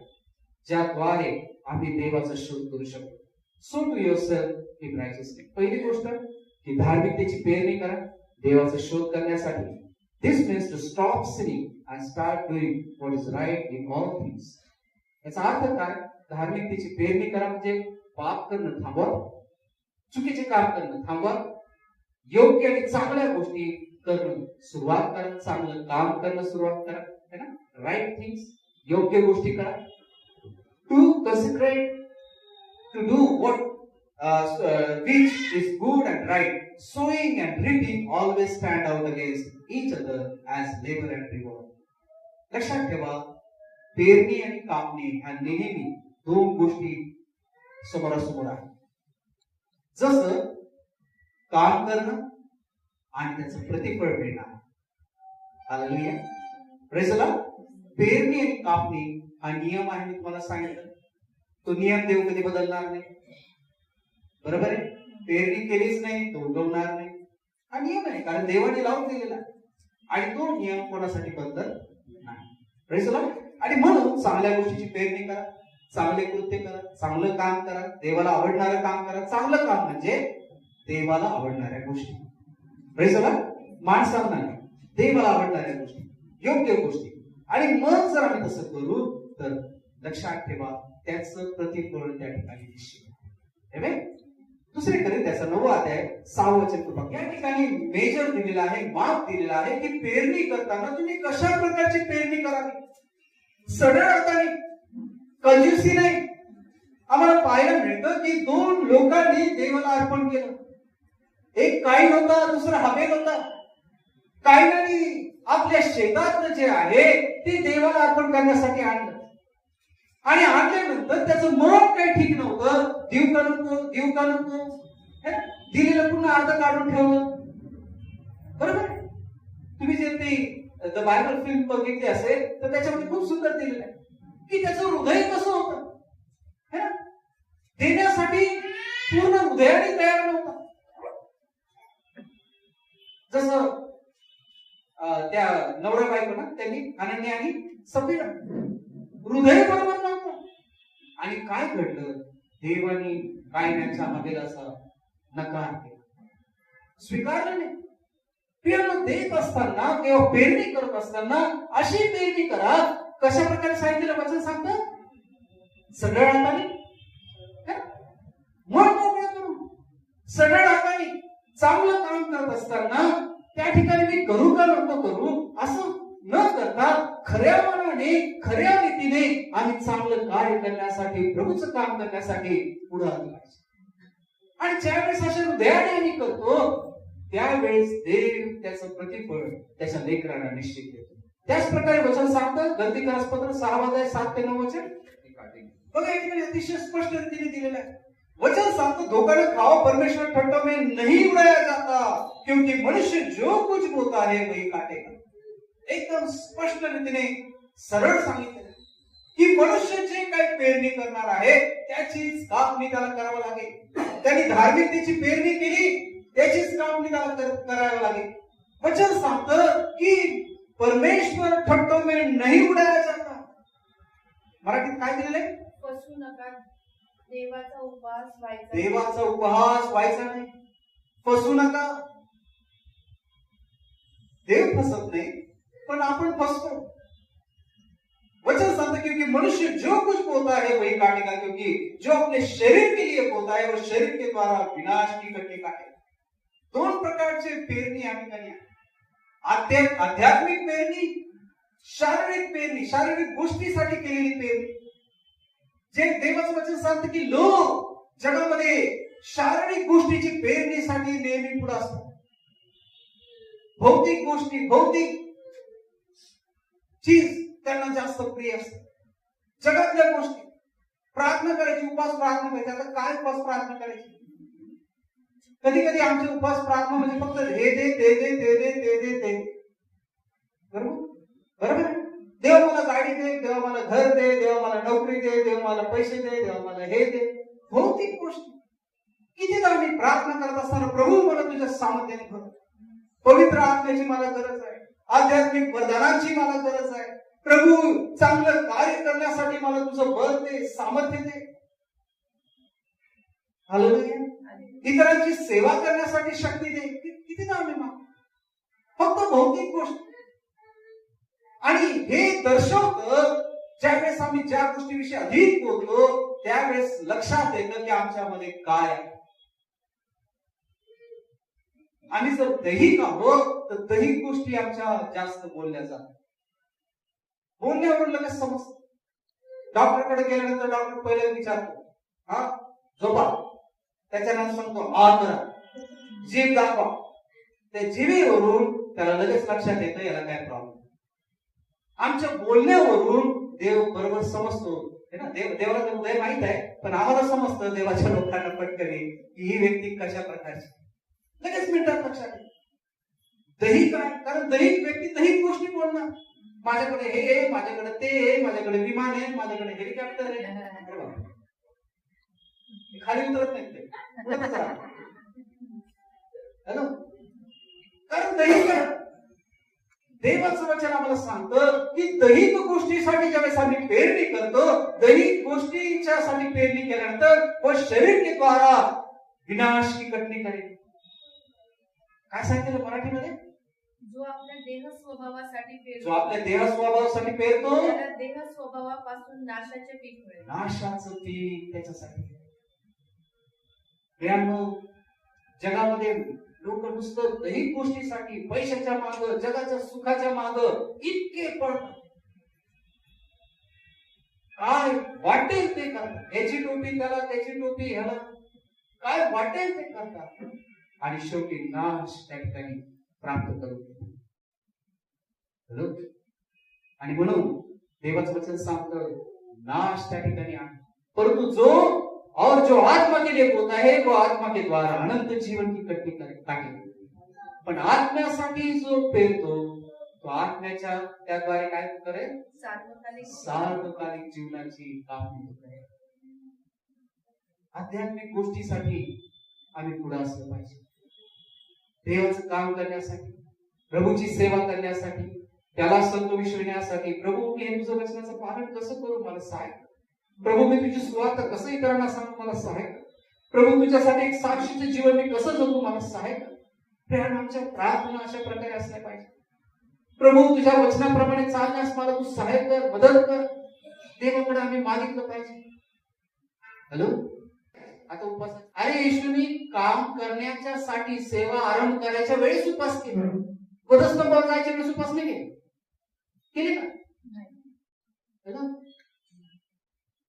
ज्याद्वारे आम्ही देवाचा शोध करू शकतो. Sow to yourself in righteousness. पहिली गोष्ट की धार्मिकतेची पेरणी करा देवाचा शोध करण्यासाठी. This means to stop sinning and start doing what is right in all things. याचा अर्थ काय? धार्मिकतेची पेरणी करा म्हणजे पाप करणं थांबवा, चुकीचे काम करणं थांबवा, योग्य आणि चांगल्या गोष्टी करणं सुरुवात करा, चांगलं काम करणं सुरुवात करा, है ना? राईट थिंग्स, योग्य गोष्टी करा. To considerate to do what which is good and right. Sowing and reaping always stand out against each other as labor and reward. लक्षात ठेवा, पेरणी आणि कापणी ह्या नेहमी 2 गोष्टी समोरासमोर आहेत. जसं काम करणं आणि त्याचं प्रतिफळ मिळणं. Hallelujah, praise the Lord. पेरणी आणि कापणी हा नियम आहे, मी तुम्हाला सांगितलं. तो नियम देव कधी बदलणार नाही. बरोबर आहे? पेरणी केलीच नाही तो उगवणार नाही. हा नियम आहे, कारण देवाने लावून दिलेला आहे. आणि तो नियम कोणासाठी बदलत नाही. Praise the Lord. आणि म्हणून चांगल्या गोष्टीची पेरणी करा, चांगले कृत्य करा, चांगलं काम करा, देवाला आवडणारं काम करा. चांगलं काम म्हणजे देवाला आवडणाऱ्या गोष्टी. Praise the Lord. माणसांना नाही, देवाला आवडणाऱ्या गोष्टी, योग्य गोष्टी. आणि मग जर आम्ही तसं करू तर लक्षात ठेवा त्याचं प्रतिफळ त्या ठिकाणी निश्चित आहे. Amen. दुसरीकडे त्याचा 9वा अध्याय 6वा वचन कृपा. या ठिकाणी मेजर दिलेला आहे, माप दिलेला आहे की पेरणी करताना तुम्ही कशा प्रकारची पेरणी करावी. सडळ अर्थाने, कंजूसी नाही. आम्हाला पाहायला मिळतं की 2 लोकांनी देवाला अर्पण केलं. एक काईन होता, दुसरा हाबेल होता. काईनाने आपल्या शेतातलं जे आहे ते देवाला अर्पण करण्यासाठी आणलं आणि आणल्यानंतर त्याचं मन काही ठीक नव्हतं. देव का नको दिलेलं पुन्हा अर्ध काढून ठेवलं. बरोबर. तुम्ही जे ते द बायबल फिल्म बघितली असेल तर त्याच्यामध्ये खूप सुंदर दिलेलं आहे की त्याचं हृदय कसं होतं, देण्यासाठी पूर्ण हृदयाने तयार नव्हतं. जसं त्या नवरा बायको ना, त्यांनी अनन्या आणि सफीरा हृदय बरोबर नव्हतं. आणि काय घडलं, देवाने कायनाच्या हाबेलाचा नकार केला, स्वीकारलं नाही. पेरणी देत असताना किंवा पेरणी करत असताना अशी पेरणी करा. कशा प्रकारे सांगितलं वचन सांगतं, सरळ हाताने, मन मोकळं करून सरळ हाताने चांगलं काम करत असताना त्या ठिकाणी मी करू का नको करू असं न करता खऱ्या मनाने, खऱ्या रीतीने आम्ही चांगलं कार्य करण्यासाठी, प्रभूचं काम करण्यासाठी पुढे आलो पाहिजे. आणि ज्यावेळेस अशा हृदयाने आम्ही करतो त्यावेळेस देव त्याचं प्रतिफळ त्याच्या लेकरांना निश्चित देतो. त्याच प्रकारे वचन सांगतं गलतीकारासपत्र 6वा अध्याय 7 ते 9 वचन. बघा या ठिकाणी अतिशय स्पष्ट रीतीने दिलेलं आहे. वचन सांगतो धोखा न खाओ, परमेश्वर ठट्ठों में नहीं उड़ाया जाता, क्योंकि मनुष्य जो कुछ बोता है वही काटेगा. एकदम स्पष्ट रीतीने सरळ सांगितलं की मनुष्य जे काही पेरणी करणार आहे त्याचीच कापणी त्याला करावं लागेल. त्यांनी धार्मिकतेची पेरणी केली त्याचीच कापणी त्याला करावं लागेल. वचन सांगतं की परमेश्वर ठट्ठों में नहीं उड़ाया जाता. मराठीत काय दिलेलं आहे, फसू नका, देवाचा उपहास व्हायचा. देवाचा उपहास व्हायचा नाही. फसू नका. देव फसत नाही पण आपण फसतो. वचन सांगता क्योंकि मनुष्य जो कुछ बोता है वही काटेगा, क्योंकि जो अपने शरीर के लिए बोता है वो शरीर के द्वारा विनाश की करके काटेगा. 2 प्रकारचे पेरणी या ठिकाणी आहे. आध्यात्मिक पेरणी, शारीरिक पेरणी, शारीरिक गोष्टीसाठी केलेली पेरणी. जे देवाचं वचन सांगतं की लोक जगामध्ये शारीरिक गोष्टीची पेरणीसाठी नेहमी पुढे असतात. भौतिक गोष्टी, भौतिक चीज त्यांना जास्त प्रिय असते. जगातल्या गोष्टी, प्रार्थना करायची, उपास प्रार्थना करायची. आता काय उपास प्रार्थना करायची, कधी कधी आमचे उपास प्रार्थना म्हणजे फक्त हे दे ते दे ते दे ते दे ते. बरोबर. देव मला गाडी दे, देव मला घर दे, देव मला नोकरी दे, देव मला पैसे दे, देव मला हे दे. भौतिक गोष्टी. कितीदा आम्ही प्रार्थना करत असताना प्रभू मला तुझ्या सामर्थ्याने भर, पवित्र आत्म्याची मला गरज आहे, आध्यात्मिक वरदानांची मला गरज आहे. प्रभू चांगलं कार्य करण्यासाठी मला तुझं बळ दे, सामर्थ्य दे. हालेलुया. इतरांची सेवा करण्यासाठी शक्ती दे. कितीदा आम्ही मागतो फक्त भौतिक गोष्ट. आणि हे दर्शवतं ज्यावेळेस आम्ही ज्या गोष्टीविषयी अधिक बोलतो त्यावेळेस लक्षात येतं की आमच्यामध्ये काय आहे. आम्ही जर दैहिक आहोत तर दैहिक गोष्टी आमच्या जास्त बोलल्या जातात. बोलण्यावर लगेच समजतं. डॉक्टरकडे गेल्यानंतर डॉक्टर पहिले विचारतो, हा झोपा, त्याच्यानंतर सांगतो हात करा, जीभ दाखवा. त्या जीभेवरून त्याला लगेच लक्षात येतं याला काय प्रॉब्लेम. आमच्या बोलण्यावरून देव बरोबर समजतो. देवाला तर उदय माहित आहे पण आम्हाला समजतं देवाच्या लोकांना पटकन की ही व्यक्ती कशा प्रकारची. लगेच मिनिटात लक्षात येईल. दैहिक आहे, कारण दैहिक व्यक्ती दैहिक गोष्टी बोलणार. माझ्याकडे हे आहे, माझ्याकडे ते आहे, माझ्याकडे विमान आहे, माझ्याकडे हेलिकॉप्टर आहे. खाली उतरत नाही ते. हॅलो, कारण दैहिक देवाचं वचन आम्हाला सांगतं की दैहिक गोष्टीसाठी ज्यावेळेस आम्ही पेरणी करतो, दैहिक गोष्टींच्यासाठी पेरणी केल्यानंतर व शरीर के द्वारा विनाश की कटणी करेल. काय सांगितलं मराठीमध्ये? जो आपल्या देह स्वभावासाठी जो पेरतो आपल्या देह स्वभावासाठी पेरतो त्याला देह स्वभावापासून नाशाचे पीक मिळेल. नाशाचं पीक त्याच्यासाठी. प्रियांनो, जगामध्ये लोक नुसतं दैहिक गोष्टीसाठी, पैशाच्या माग, जगाच्या सुखाच्या माग इतके पडतात, काय वाटेल ते करतात. याची टोपी त्याला, त्याची टोपी ह्याला, काय वाटेल ते करतात आणि शेवटी नाश त्या ठिकाणी प्राप्त करून घेतात. आणि म्हणून देवाचं वचन सांगतं नाश त्या ठिकाणी आहे, परंतु जो आत्मा के लिए होता है वो आत्मा के द्वारा अनंत जीवन की कटनी काटेल. पण आत्म्यासाठी जो पेरतो तो आत्म्याच्या त्याद्वारे काय करेल? सार्वकालिक जीवनाची कामगिरी करेल. आध्यात्मिक गोष्टीसाठी आम्ही पुढे असलं पाहिजे. देवाचं काम करण्यासाठी, प्रभूची सेवा करण्यासाठी, त्याला संतोषविण्यासाठी. प्रभू, मी तुझं वचनाचं पालन कसं करू मला सहाय्य कर. प्रभू, मी तुझी सुवार्थ कसं इतरांना सांगू मला सहाय्य कर. प्रभू, तुझ्यासाठी एक साक्षीचं जीवन मी कसं जगू मला सहाय्य कर. प्रियांनो, आमच्या प्रार्थना अशा प्रकारे असल्या पाहिजे. प्रभू, तुझ्या वचनाप्रमाणे चालण्यास मला तू सहाय्य कर, मदत कर. देवाकडे आम्ही मागितलं पाहिजे. हॅलो, आता उपास. अरे येशूनी काम करण्याच्या साठी सेवा आरंभ करायच्या वेळेस उपास केला. वधस्तंभावर जायच्या वेळेस उपास नाही केले का?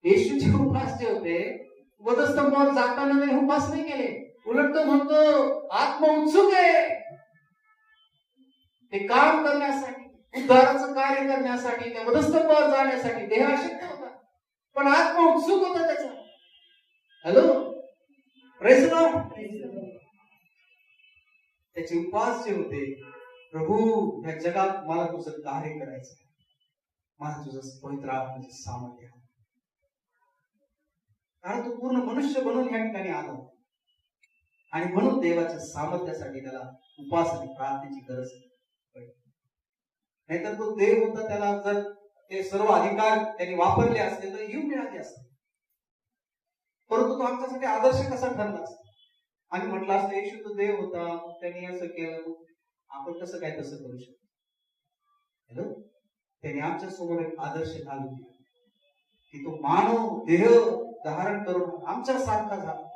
येशूचे उपास जे होते वधस्तंभावर जाताना त्याने उपास नाही केले. उलट तो म्हणतो आत्मा उत्सुक आहे ते काम करण्यासाठी, उद्धाराचं कार्य करण्यासाठी, त्या वधस्तंभावर जाण्यासाठी. देह अशक्य होता पण आत्मा उत्सुक होता त्याचा. Hello, praise the Lord. त्याचे उपास जे होते, प्रभू ह्या जगात मला तुझं कार्य करायचं, मला तुझं पवित्र आत्म्याचं सामर्थ्य. कारण तो पूर्ण मनुष्य बनून ह्या ठिकाणी आला आणि म्हणून देवाच्या सामर्थ्यासाठी त्याला उपास आणि प्रार्थनेची गरज पडली. नाहीतर तो देव होता, त्याला जर ते सर्व अधिकार त्यांनी वापरले असते तर येऊ मिळाले असते. परंतु तो आमच्यासाठी आदर्श कसा ठरला असता. आणि म्हटलं असतं येशू तो देव होता, त्यांनी असं केलं, आपण कसं काय तसं करू शकतो. हॅलो, त्यांनी आमच्या समोर एक आदर्श घालून दिला की तो मानव देह धारण करून आमच्या सारखा झाला,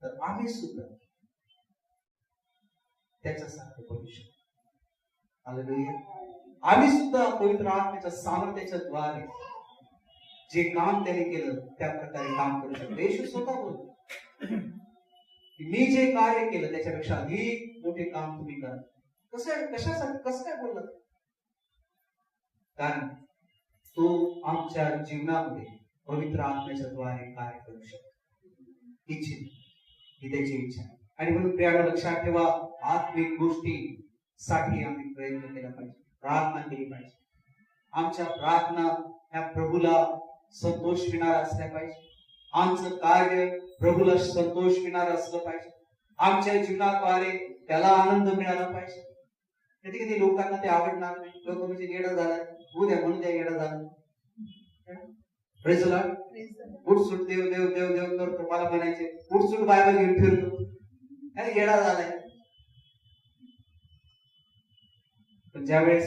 तर आम्ही सुद्धा त्याच्यासारखं करू शकतो. हालेलुया. आम्ही सुद्धा पवित्र आत्म्याच्या सामर्थ्याच्या द्वारे जे काम त्याने केलं त्या प्रकारे काम करू शकतो. येशू स्वतः बोलतो, मी जे कार्य केलं त्याच्यापेक्षा अधिक मोठे काम तुम्ही करा. कशासाठी, कसं काय बोलला? कारण तो आमच्या जीवनामध्ये पवित्र आत्म्याच्या द्वारे कार्य करू शकतो. ही त्याची इच्छा आहे. आणि म्हणून प्रियांनो, लक्षात ठेवा, आत्मिक गोष्टीसाठी आम्ही प्रयत्न केला पाहिजे, प्रार्थना केली पाहिजे. आमच्या प्रार्थना ह्या प्रभूला संतोष विणार असल्या पाहिजे. आमचं कार्य प्रभूला संतोष विणार असलं पाहिजे. आमच्या जीवनाद्वारे त्याला आनंद मिळाला पाहिजे. कधी कधी लोकांना ते आवडणार नाही. लोक म्हणजे येडा झाला, उद्या म्हणून त्या येडा झाला. Praise the lord. उठसूट देव देव देव देव करतो, मला म्हणायचे उठसूट बायबल घेऊन फिरतो, येडा झालाय. पण ज्यावेळेस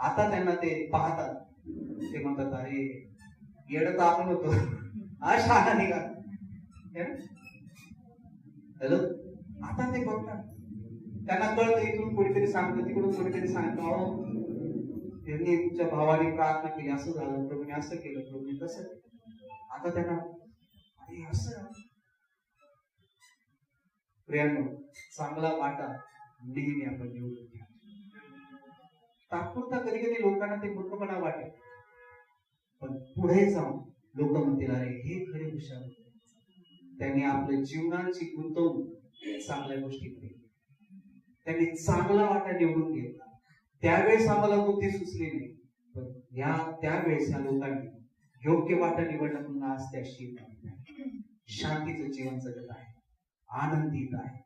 आता त्यांना ते पाहतात ते म्हणतात, अरे येडा तर आपण होतो, हा शहाणा निघाला. हॅलो, आता ते बघतात, त्यांना कळतं, इथून कोणीतरी सांगतं, तिकडून कोणीतरी सांगतं, अहो त्यांनी तुमच्या भावाने प्रार्थना केली, असं झालं, प्रभूने असं केलं, प्रभूने तसं. आता त्यांना अरे असं. प्रियांनो, चांगला वाटा नेहमी आपण निवडून घ्या. तात्पुरता कधी कधी लोकांना ते मूर्खपणा वाटेल, पण पुढे जाऊन लोक म्हणतील, अरे हे खरे हुशार होते, त्यांनी आपल्या जीवनाची गुंतवणूक चांगल्या गोष्टी केली, त्यांनी चांगला वाटा निवडून घेतला. त्यावेळेस आम्हाला बुद्धी सुचली नाही, पण त्यावेळेस या लोकांनी योग्य वाटा निवडला म्हणून आज त्या शांतीचं जीवन जगत आहे, आनंदित आहे.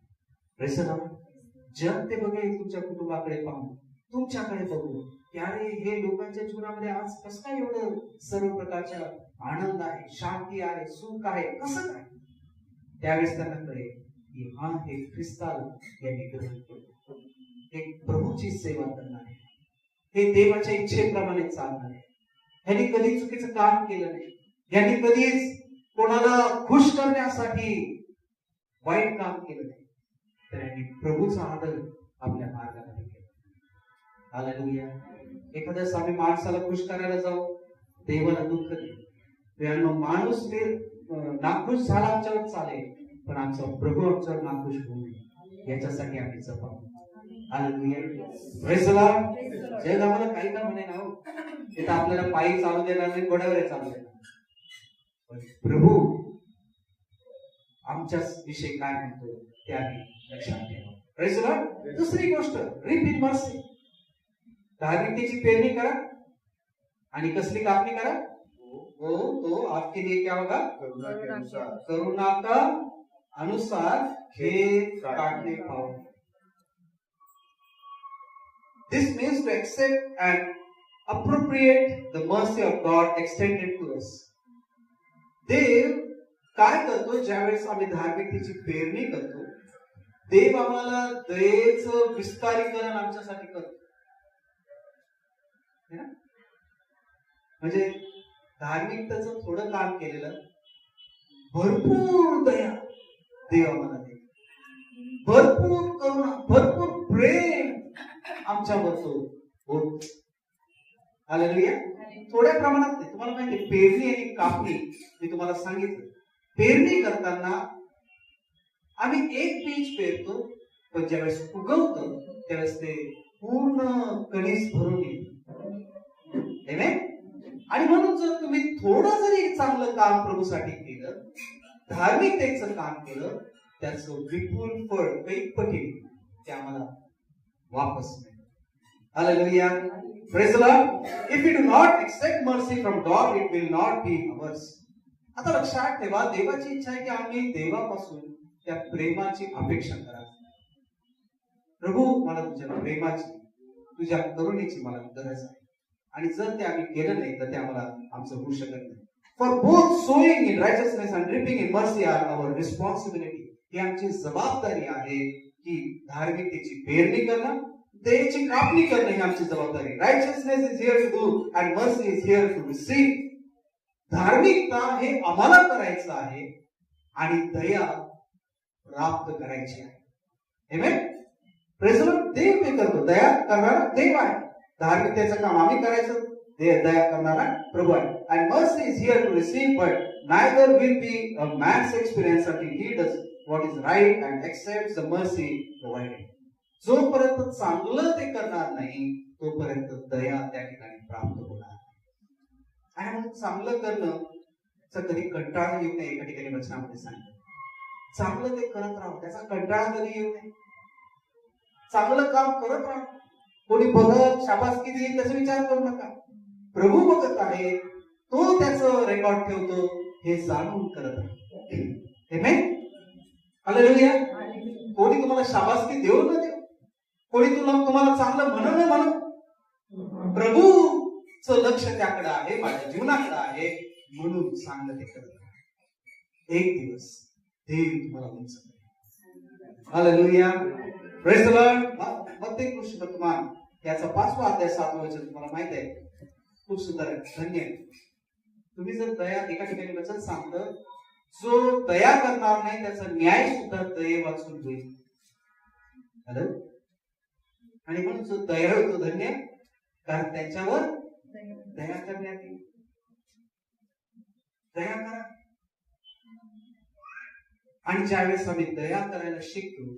जग ते बघेल तुमच्या कुटुंबाकडे पाहून, तुमच्याकडे बघू, की अरे हे लोकांच्या जीवनामध्ये आज कसं काय एवढं सर्व प्रकारच्या आनंद आहे, शांती आहे, सुख आहे, कसं काय? त्यावेळेस त्यांना कळेल की हा हे ख्रिस्ताला यांनी ग्रहण केलं, हे प्रभूची सेवा करणार आहे, हे देवाच्या इच्छेप्रमाणे चालणार आहे, ह्यांनी कधी चुकीचं काम केलं नाही, ह्यांनी कधीच कोणाला खुश करण्यासाठी वाईट काम केलं नाही, तर यांनी प्रभूचा आदर आपल्या मार्गामध्ये केला. हालेलुया. एखाद्या आम्ही माणसाला खुश करायला जाऊ, देवाला दुःख देऊ. माणूस नाखुश झाला आमच्यावर चालेल, पण आमचा प्रभू आमच्यावर नाखुश होऊ नये याच्यासाठी आम्ही जपावं. हालेलुया. Praise the Lord. जग आम्हाला काही का म्हणे ना, तिथं आपल्याला पायी चालू देणार नाही, घोड्यावर चालू देणार, पण प्रभू आमच्या विषयी काय म्हणतो ते आम्ही लक्षात ठेवा. Praise the Lord. दुसरी गोष्ट, रीप इन मर्सी. धार्मिकतेची पेरणी करा आणि कसली कापणी करा? तो आपके लिए क्या होगा? करुणा का अनुसार खेत काटने पाओगे. This means to accept and appropriate the mercy of God extended to us. देव काय करतो ज्यावेळेस आम्ही धार्मिकतेची पेरणी करतो? देव आम्हाला दयेचं विस्तारीकरण आमच्यासाठी करतो. म्हणजे धार्मिकतेचं थोडं काम केलेलं, भरपूर दया देव आम्हाला देतो, भरपूर करुणा, भरपूर प्रेम आमच्यावर तो होत. हालेलुया. थोड्या प्रमाणात नाही. तुम्हाला माहिती पेरणी आणि कापणी मी तुम्हाला सांगितलं. पेरणी करताना आम्ही एक बीज पेरतो, पण ज्यावेळेस उगवतं त्यावेळेस ते पूर्ण कणीस भरून येतं. आणि म्हणून जर तुम्ही थोडं जरी चांगलं काम प्रभूसाठी केलं, धार्मिकतेचं काम केलं, त्याचं विपुल फळ कैकपटीने ते आम्हाला वापस मिळेल. Hallelujah. Praise the Lord. If you do not accept mercy from God, it will not be ours. आता लक्षात ठेवा, देवाची इच्छा आहे की आम्ही देवापासून त्या प्रेमाची अपेक्षा करा. प्रभू, मला तुझ्या प्रेमाची, तुझ्या करुणेची मला गरज आहे. आणि जर ते आम्ही केलं नाही तर ते आम्हाला आमचं होऊ शकत नाही. For both sowing in righteousness and reaping in mercy are our responsibility. ही आमची जबाबदारी आहे की धार्मिकतेची पेरणी करणं, दयेची कापणी करणं ही आमची जबाबदारी. Righteousness is here to do and mercy is here to receive. धार्मिकता हे आम्हाला करायचं आहे आणि दया प्राप्त करायची आहे. आमेन. Praise the lord. देव ते करतो, दया करणारा देव आहे. धार्मिकतेचं काम आम्ही करायचं, दया करणारा प्रभू आहे. And mercy is here to receive, but neither will be a man's experience until he does what is right and accepts the mercy provided. जोपर्यंत चांगलं ते करणार नाही, तोपर्यंत दया त्या ठिकाणी प्राप्त होणार. आणि मग चांगलं करणं कधी कंटाळा येऊ नये. एका ठिकाणी वचनामध्ये सांगितलं, चांगलं ते करत राहू, त्याचा कंटाळा कधी येऊ नये. चांगलं काम करत राहा. कोणी बघत शाबासकी देईल त्याचा विचार करू नका. प्रभू बघत आहे, तो त्याचं रेकॉर्ड ठेवतो, हे जाणून करत आहे. आमेन. हालेलुया. कोणी तुम्हाला शाबासकी देऊ न देऊ, कोणी तुम्हाला चांगलं म्हणू न म्हणू, प्रभूचं लक्ष त्याकडे आहे, माझ्या जीवनाकडे आहे, म्हणून चांगलं ते करत आहे. एक दिवस देव तुम्हाला उंच करेल. हालेलुया. Praise the Lord. मत्ती पुस्तकमान याचा 5वा अध्याय 7वा वचन तुम्हाला माहित आहे, खूप सुंदर आहे. धन्य आहे. तुम्ही जर दया, एका ठिकाणी वचन सांगतं, जो दया करणार नाही त्याचा न्याय सुद्धा दये वाचून होईल. आणि म्हणून जो दया होतो धन्य, कारण त्यांच्यावर दया करण्यात येईल. दया करा. आणि ज्यावेळेस आम्ही दया करायला शिकतो,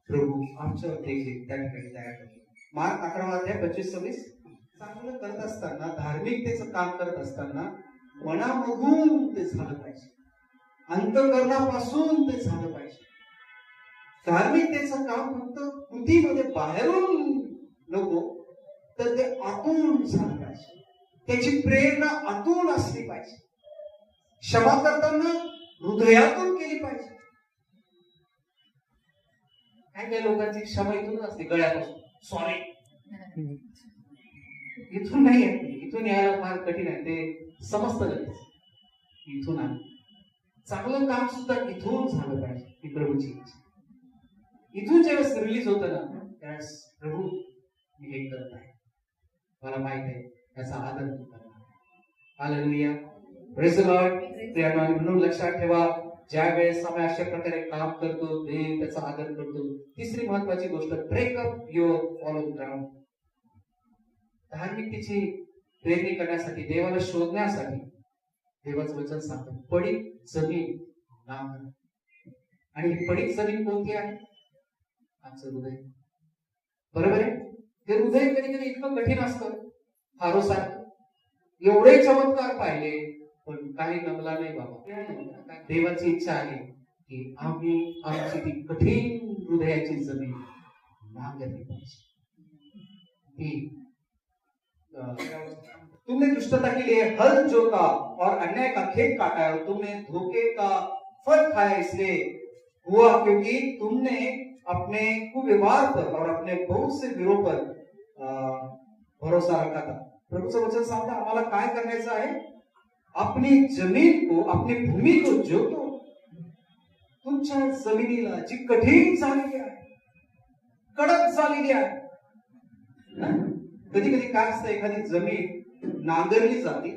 प्रभू आमच्यावर देखील त्या ठिकाणी दया करतो. मार्क 11 अध्याय 25-26. चांगलं करत असताना, धार्मिकतेचं काम करत असताना मनामधून ते झालं पाहिजे, अंतःकरणापासून ते झालं पाहिजे. धार्मिकतेचं काम फक्त कृतीमध्ये बाहेरून नको, तर ते आतून झालं पाहिजे. त्याची प्रेरणा आतून असली पाहिजे. क्षमा करताना हृदयातून केली पाहिजे. काही काही लोकांची क्षमा इथूनच असते, गळ्यापासून सॉरी. इथून नाही येत, इथून यायला फार कठीण आहे, ते समजतं लगेच. इथून आलं चांगलं काम सुद्धा इथून झालं पाहिजे, ही प्रभूची इच्छा. इथून ज्यावेळेस रिलीज होतं ना, त्यावेळेस प्रभू मी हे करत आहे, मला माहित आहे याचा आदर तू करणार. Hallelujah, praise the lord. प्रियानो, म्हणून लक्षात ठेवा, ज्या वेळेस आम्ही अशा प्रकारे काम करतो, देव त्याचा आदर करतो. तिसरी महत्वाची गोष्ट, break up your fallow ground. धार्मिकतेची पेरणी करण्यासाठी, देवाला शोधण्यासाठी देवाचं वचन सांगतं, पडीक जमीन नांगर. आणि ही पडीक जमीन कोणती आहे? आमचं हृदय. बरोबर आहे. ते हृदय कधी कधी इतकं कठीण असतं, फारोसारखं. एवढे चमत्कार पाहिले पण काही नमला नाही बाबा. देवाची इच्छा आहे की आम्ही आमची ती कठीण हृदयाची जमीन नांगरली पाहिजे. ती तुमने दुष्टता के लिए हल जोता और अन्याय का खेत काटा है, और तुमने धोखे का फल खाया इसलिए हुआ क्योंकि तुमने अपने कुव्यवहार पर और अपने बहुत से वीरों पर भरोसा रखा था. प्रभूचं वचन सांगता आम्हाला काय करायचं आहे? अपनी जमीन को, अपनी भूमी को जोतो. तुमच्या जमिनीला जी कठीण झालेली आहे, कडक झालेली आहे. कधी कधी काय असतं, एखादी जमीन नांगरली जाते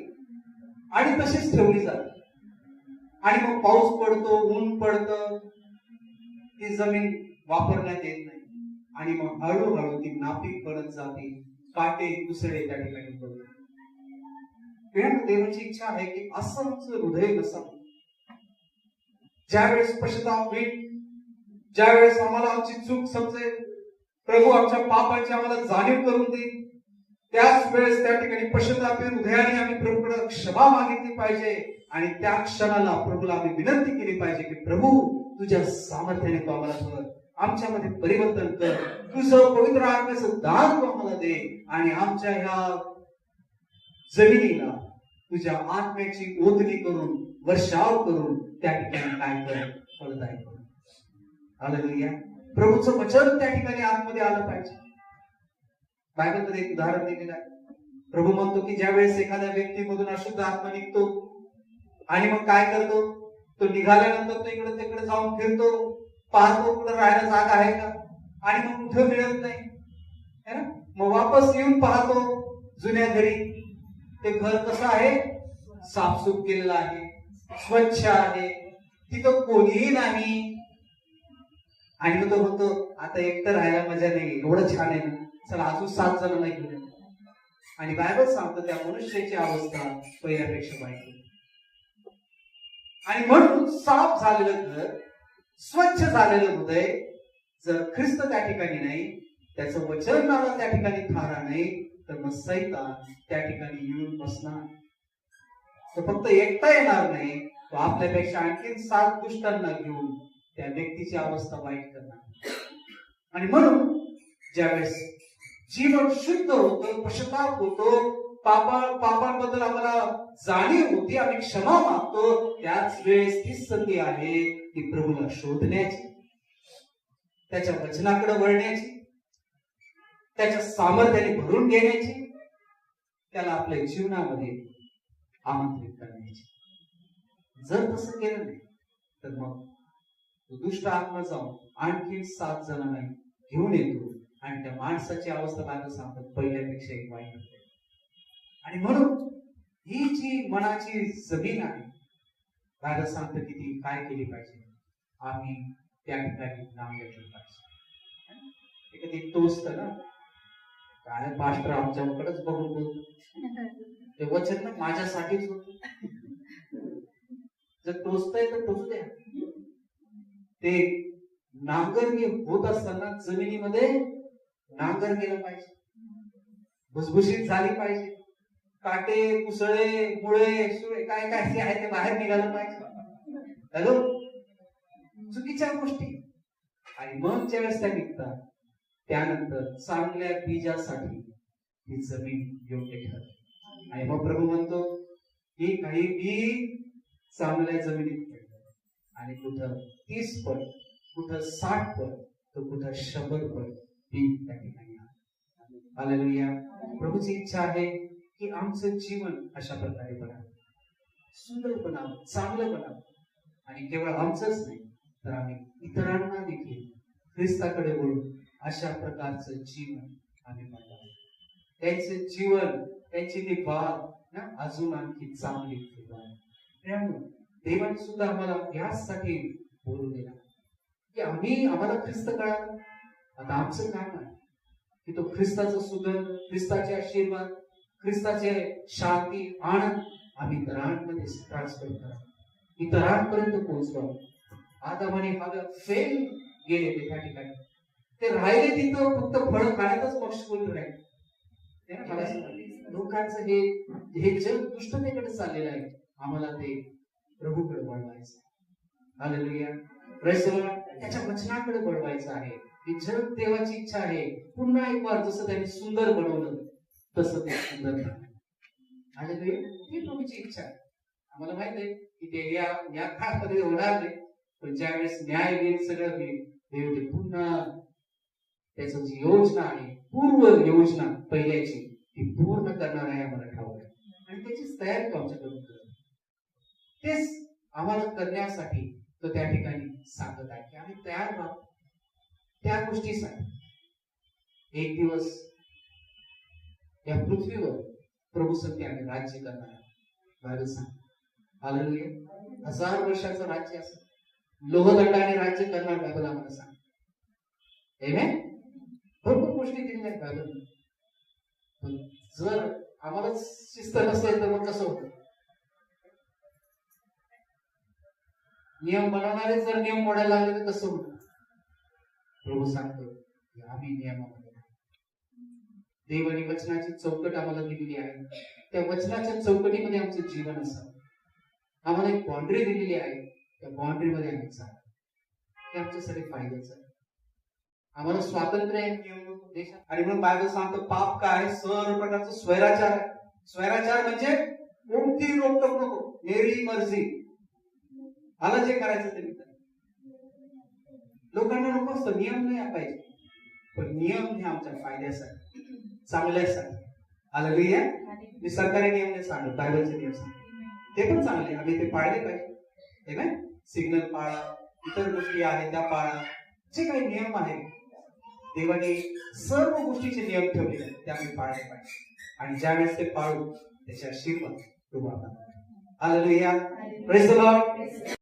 आणि तशीच ठेवली जाते, आणि मग पाऊस पडतो, ऊन पडतं, ती जमीन वापरण्यात येत नाही, आणि मग हळूहळू ती नापीक पडत जाते, काटे कुसळे त्या ठिकाणी पडतात. देवाची इच्छा आहे की असं आमचं हृदय नसावं. ज्यावेळेस पश्चाताप होईल, ज्यावेळेस आम्हाला आमची चूक समजेल, प्रभू आमच्या पापाची आम्हाला जाणीव करून देईल, त्याच वेळेस त्या ठिकाणी पश्चातापी हृदयाने आम्ही प्रभूकडे क्षमा मागितली पाहिजे. आणि त्या क्षणाला प्रभूला आम्ही विनंती केली पाहिजे की प्रभू तुझ्या सामर्थ्याने तू आम्हाला भर, आमच्यामध्ये परिवर्तन कर, तुझं पवित्र आत्म्याचं दान तू आम्हाला दे, आणि आमच्या ह्या जमिनीला तुझ्या आत्म्याची ओतणी करून, वर्षाव करून त्या ठिकाणी काय कर, फलदायी कर. हालेलुया. प्रभूचं वचन त्या ठिकाणी आतमध्ये आलं पाहिजे. बायबलमध्ये एक उदाहरण दिलेलं आहे. प्रभू म्हणतो की ज्या वेळेस एखाद्या व्यक्तीमधून अशुद्ध आत्मा निघतो, आणि मग काय करतो, तो निघाल्यानंतर तो इकडे तिकडे जाऊन फिरतो, पाहतो कुठं राहायला जागा आहे का, आणि मग कुठं मिळत नाही है ना. मग वापस येऊन पाहतो जुन्या घरी, ते घर कसं आहे, साफसूफ केलेलं आहे, स्वच्छ आहे, तिथं कोणीही नाही. आणि मग तो म्हणतो आता एकटं राहायला मजा नाही, एवढं छान आहे ना, चला अजून 7 जण नाही घेऊन. आणि बायबल सांगतो त्या मनुष्याची अवस्था पहिल्यापेक्षा वाईट होती. आणि म्हणून साफ झालेलं घर, स्वच्छ झालेलं हृदय, जर ख्रिस्त त्या ठिकाणी नाही, त्याचं वचन मला त्या ठिकाणी थारा नाही, तर मग सैतान त्या ठिकाणी येऊन बसणार. तो फक्त एकटा येणार नाही, तो आपल्यापेक्षा आणखी 7 दुष्टांना घेऊन त्या व्यक्तीची अवस्था वाईट करणार. आणि म्हणून ज्यावेळेस जीवन शुद्ध होतं, पश्चाताप होतो, पापांबद्दल आम्हाला जाणीव होती, आम्ही क्षमा मागतो, त्याच वेळेस ती संधी आहे ती प्रभूला शोधण्याची, त्याच्या वचनाकडे वळण्याची, त्याच्या सामर्थ्याने भरून घेण्याची, त्याला आपल्या जीवनामध्ये आमंत्रित करण्याची. जर तसं केलं नाही तर मग दुष्ट आत्मा जाऊन आणखी 7 जणांना घेऊन येतो, आणि त्या माणसाची अवस्था बायबल सांगतात पहिल्यापेक्षा एक वाईट होते. आणि म्हणून ही जी मनाची जमीन आहे, बायबल सांगतं की ती काय केली पाहिजे, आम्ही त्या ठिकाणी नांगरली पाहिजे. एखादी टोचत ना, काय मास्टर आमच्याकडेच बघून बोलतो, ते वचन ना माझ्यासाठीच होत, जर टोचतंय तर टोचू द्या. ते नांगरणी होत असताना जमिनीमध्ये नांगर गेलं पाहिजे, भुसभुशीत झाली पाहिजे, काटे कुसळे मुळे सुळे काय काय जे आहे ते बाहेर निघालं पाहिजे. हॅलो, चुकीच्या गोष्टी. आणि मग ज्यावेळेस त्या निघतात, त्यानंतर चांगल्या बीजासाठी ही जमीन योग्य ठरते. आणि मग प्रभू म्हणतो की काही बी चांगल्या जमिनीत पडलं, आणि कुठं 30 पट, कुठं 60 पट तो कुठं 100 पट पीक त्या ठिकाणी आहे. हालेलुया. प्रभूची इच्छा आहे की आमचं जीवन अशा प्रकारे बनावं, सुंदर बनावं, चांगलं बनावं. आणि केवळ आमचंच नाही तर आम्ही इतरांना देखील ख्रिस्ताकडे वळून अशा प्रकारचं जीवन आम्ही बनावं. त्यांचं जीवन, त्यांची ती वाद ना अजून आणखी चांगली ठेवावी. देवाने सुद्धा आम्हाला यासाठी बोलू दिला की आम्हाला ख्रिस्त कळाला. आता आमचं काम आहे की तो ख्रिस्ताचं सुगंध, ख्रिस्ताचे आशीर्वाद, ख्रिस्ताचे शांती, आनंद आम्ही इतरांमध्ये ट्रान्सफर करा, इतरांपर्यंत पोहोचवा. आदामाने हव्या फेल गेले ते त्या ठिकाणी, ते राहिले तिथं फक्त फळं खाण्यातच मशगूल राहिले. मला लोकांचं हे जग दुष्टतेकडे चाललेलं आहे, आम्हाला ते प्रभूकडे वळवायचं. हालेलुया. Praise the Lord. त्याच्या वचनाकडे वळवायचं आहे. ही जग देवाची इच्छा आहे पुन्हा एक बार जसं त्यांनी सुंदर बनवलं तसं ते सुंदर बनवलं. हालेलुया. ही प्रभूची इच्छा आहे. आम्हाला माहित आहे की ते या काळामध्ये होणार नाही, पण ज्यावेळेस न्याय येईल, सगळं होईल, देव ते पुन्हा त्याचं जी योजना आहे, पूर्व योजना पहिल्याची, ती पूर्ण करणार आहे आम्हाला ठाऊक आहे. आणि त्याचीच तयारी तो आमच्याकडून करतो. तेच आम्हाला करण्यासाठी तो त्या ठिकाणी सांगत आहे की आम्ही तयार राहू त्या गोष्टीसाठी. एक दिवस या पृथ्वीवर प्रभू संती आम्ही राज्य करणार आहे. बायबल सांग. हालेलुया. 1000 वर्षाचं राज्य असेल, लोहदंडाने राज्य करणार बायबल आम्हाला सांग. आमेन. भरपूर गोष्टी दिल्या आहेत बायबल. पण जर आम्हाला शिस्त नसेल तर मग कसं होतं? नियम बनवणारे जर नियम मोडायला लागले तर कसं होतं? प्रभू सांगतो की आम्ही नियमामध्ये, देवाने वचनाची चौकट आम्हाला दिलेली आहे, त्या वचनाच्या चौकटीमध्ये आमचं जीवन असावं. आम्हाला एक बाउंड्री दिलेली आहे, त्या बाउंड्रीमध्ये आम्ही चालू. ते आमच्यासाठी फायद्याचं आहे. आम्हाला स्वातंत्र्य आहे देशात. आणि म्हणून बायबल सांगतो पाप काय? सर्व प्रकारचं स्वैराचार आहे. स्वैराचार म्हणजे कोणती रोकटोक नको, मेरी मर्जी, मला जे करायचं ते मी करेन. लोकांना नको असतं, नियम नाही पाहिजे, पण नियम हे आमच्या फायद्यासाठी, चांगल्यासाठी. हालेलुया. मी सरकारी नियम नाही सांगत, बायबलचे नियम सांगतो, ते पण चांगले, आम्ही ते पाळले पाहिजे. आमेन. सिग्नल पाळा, इतर गोष्टी आहेत त्या पाळा, जे काही नियम आहेत देवाने सर्व गोष्टीचे नियम ठेवलेले आहेत ते आम्ही पाळले पाहिजे. आणि ज्यावेळेस ते पाळू त्याचे आशीर्वाद तुम्हाला. हालेलुया. Praise the Lord.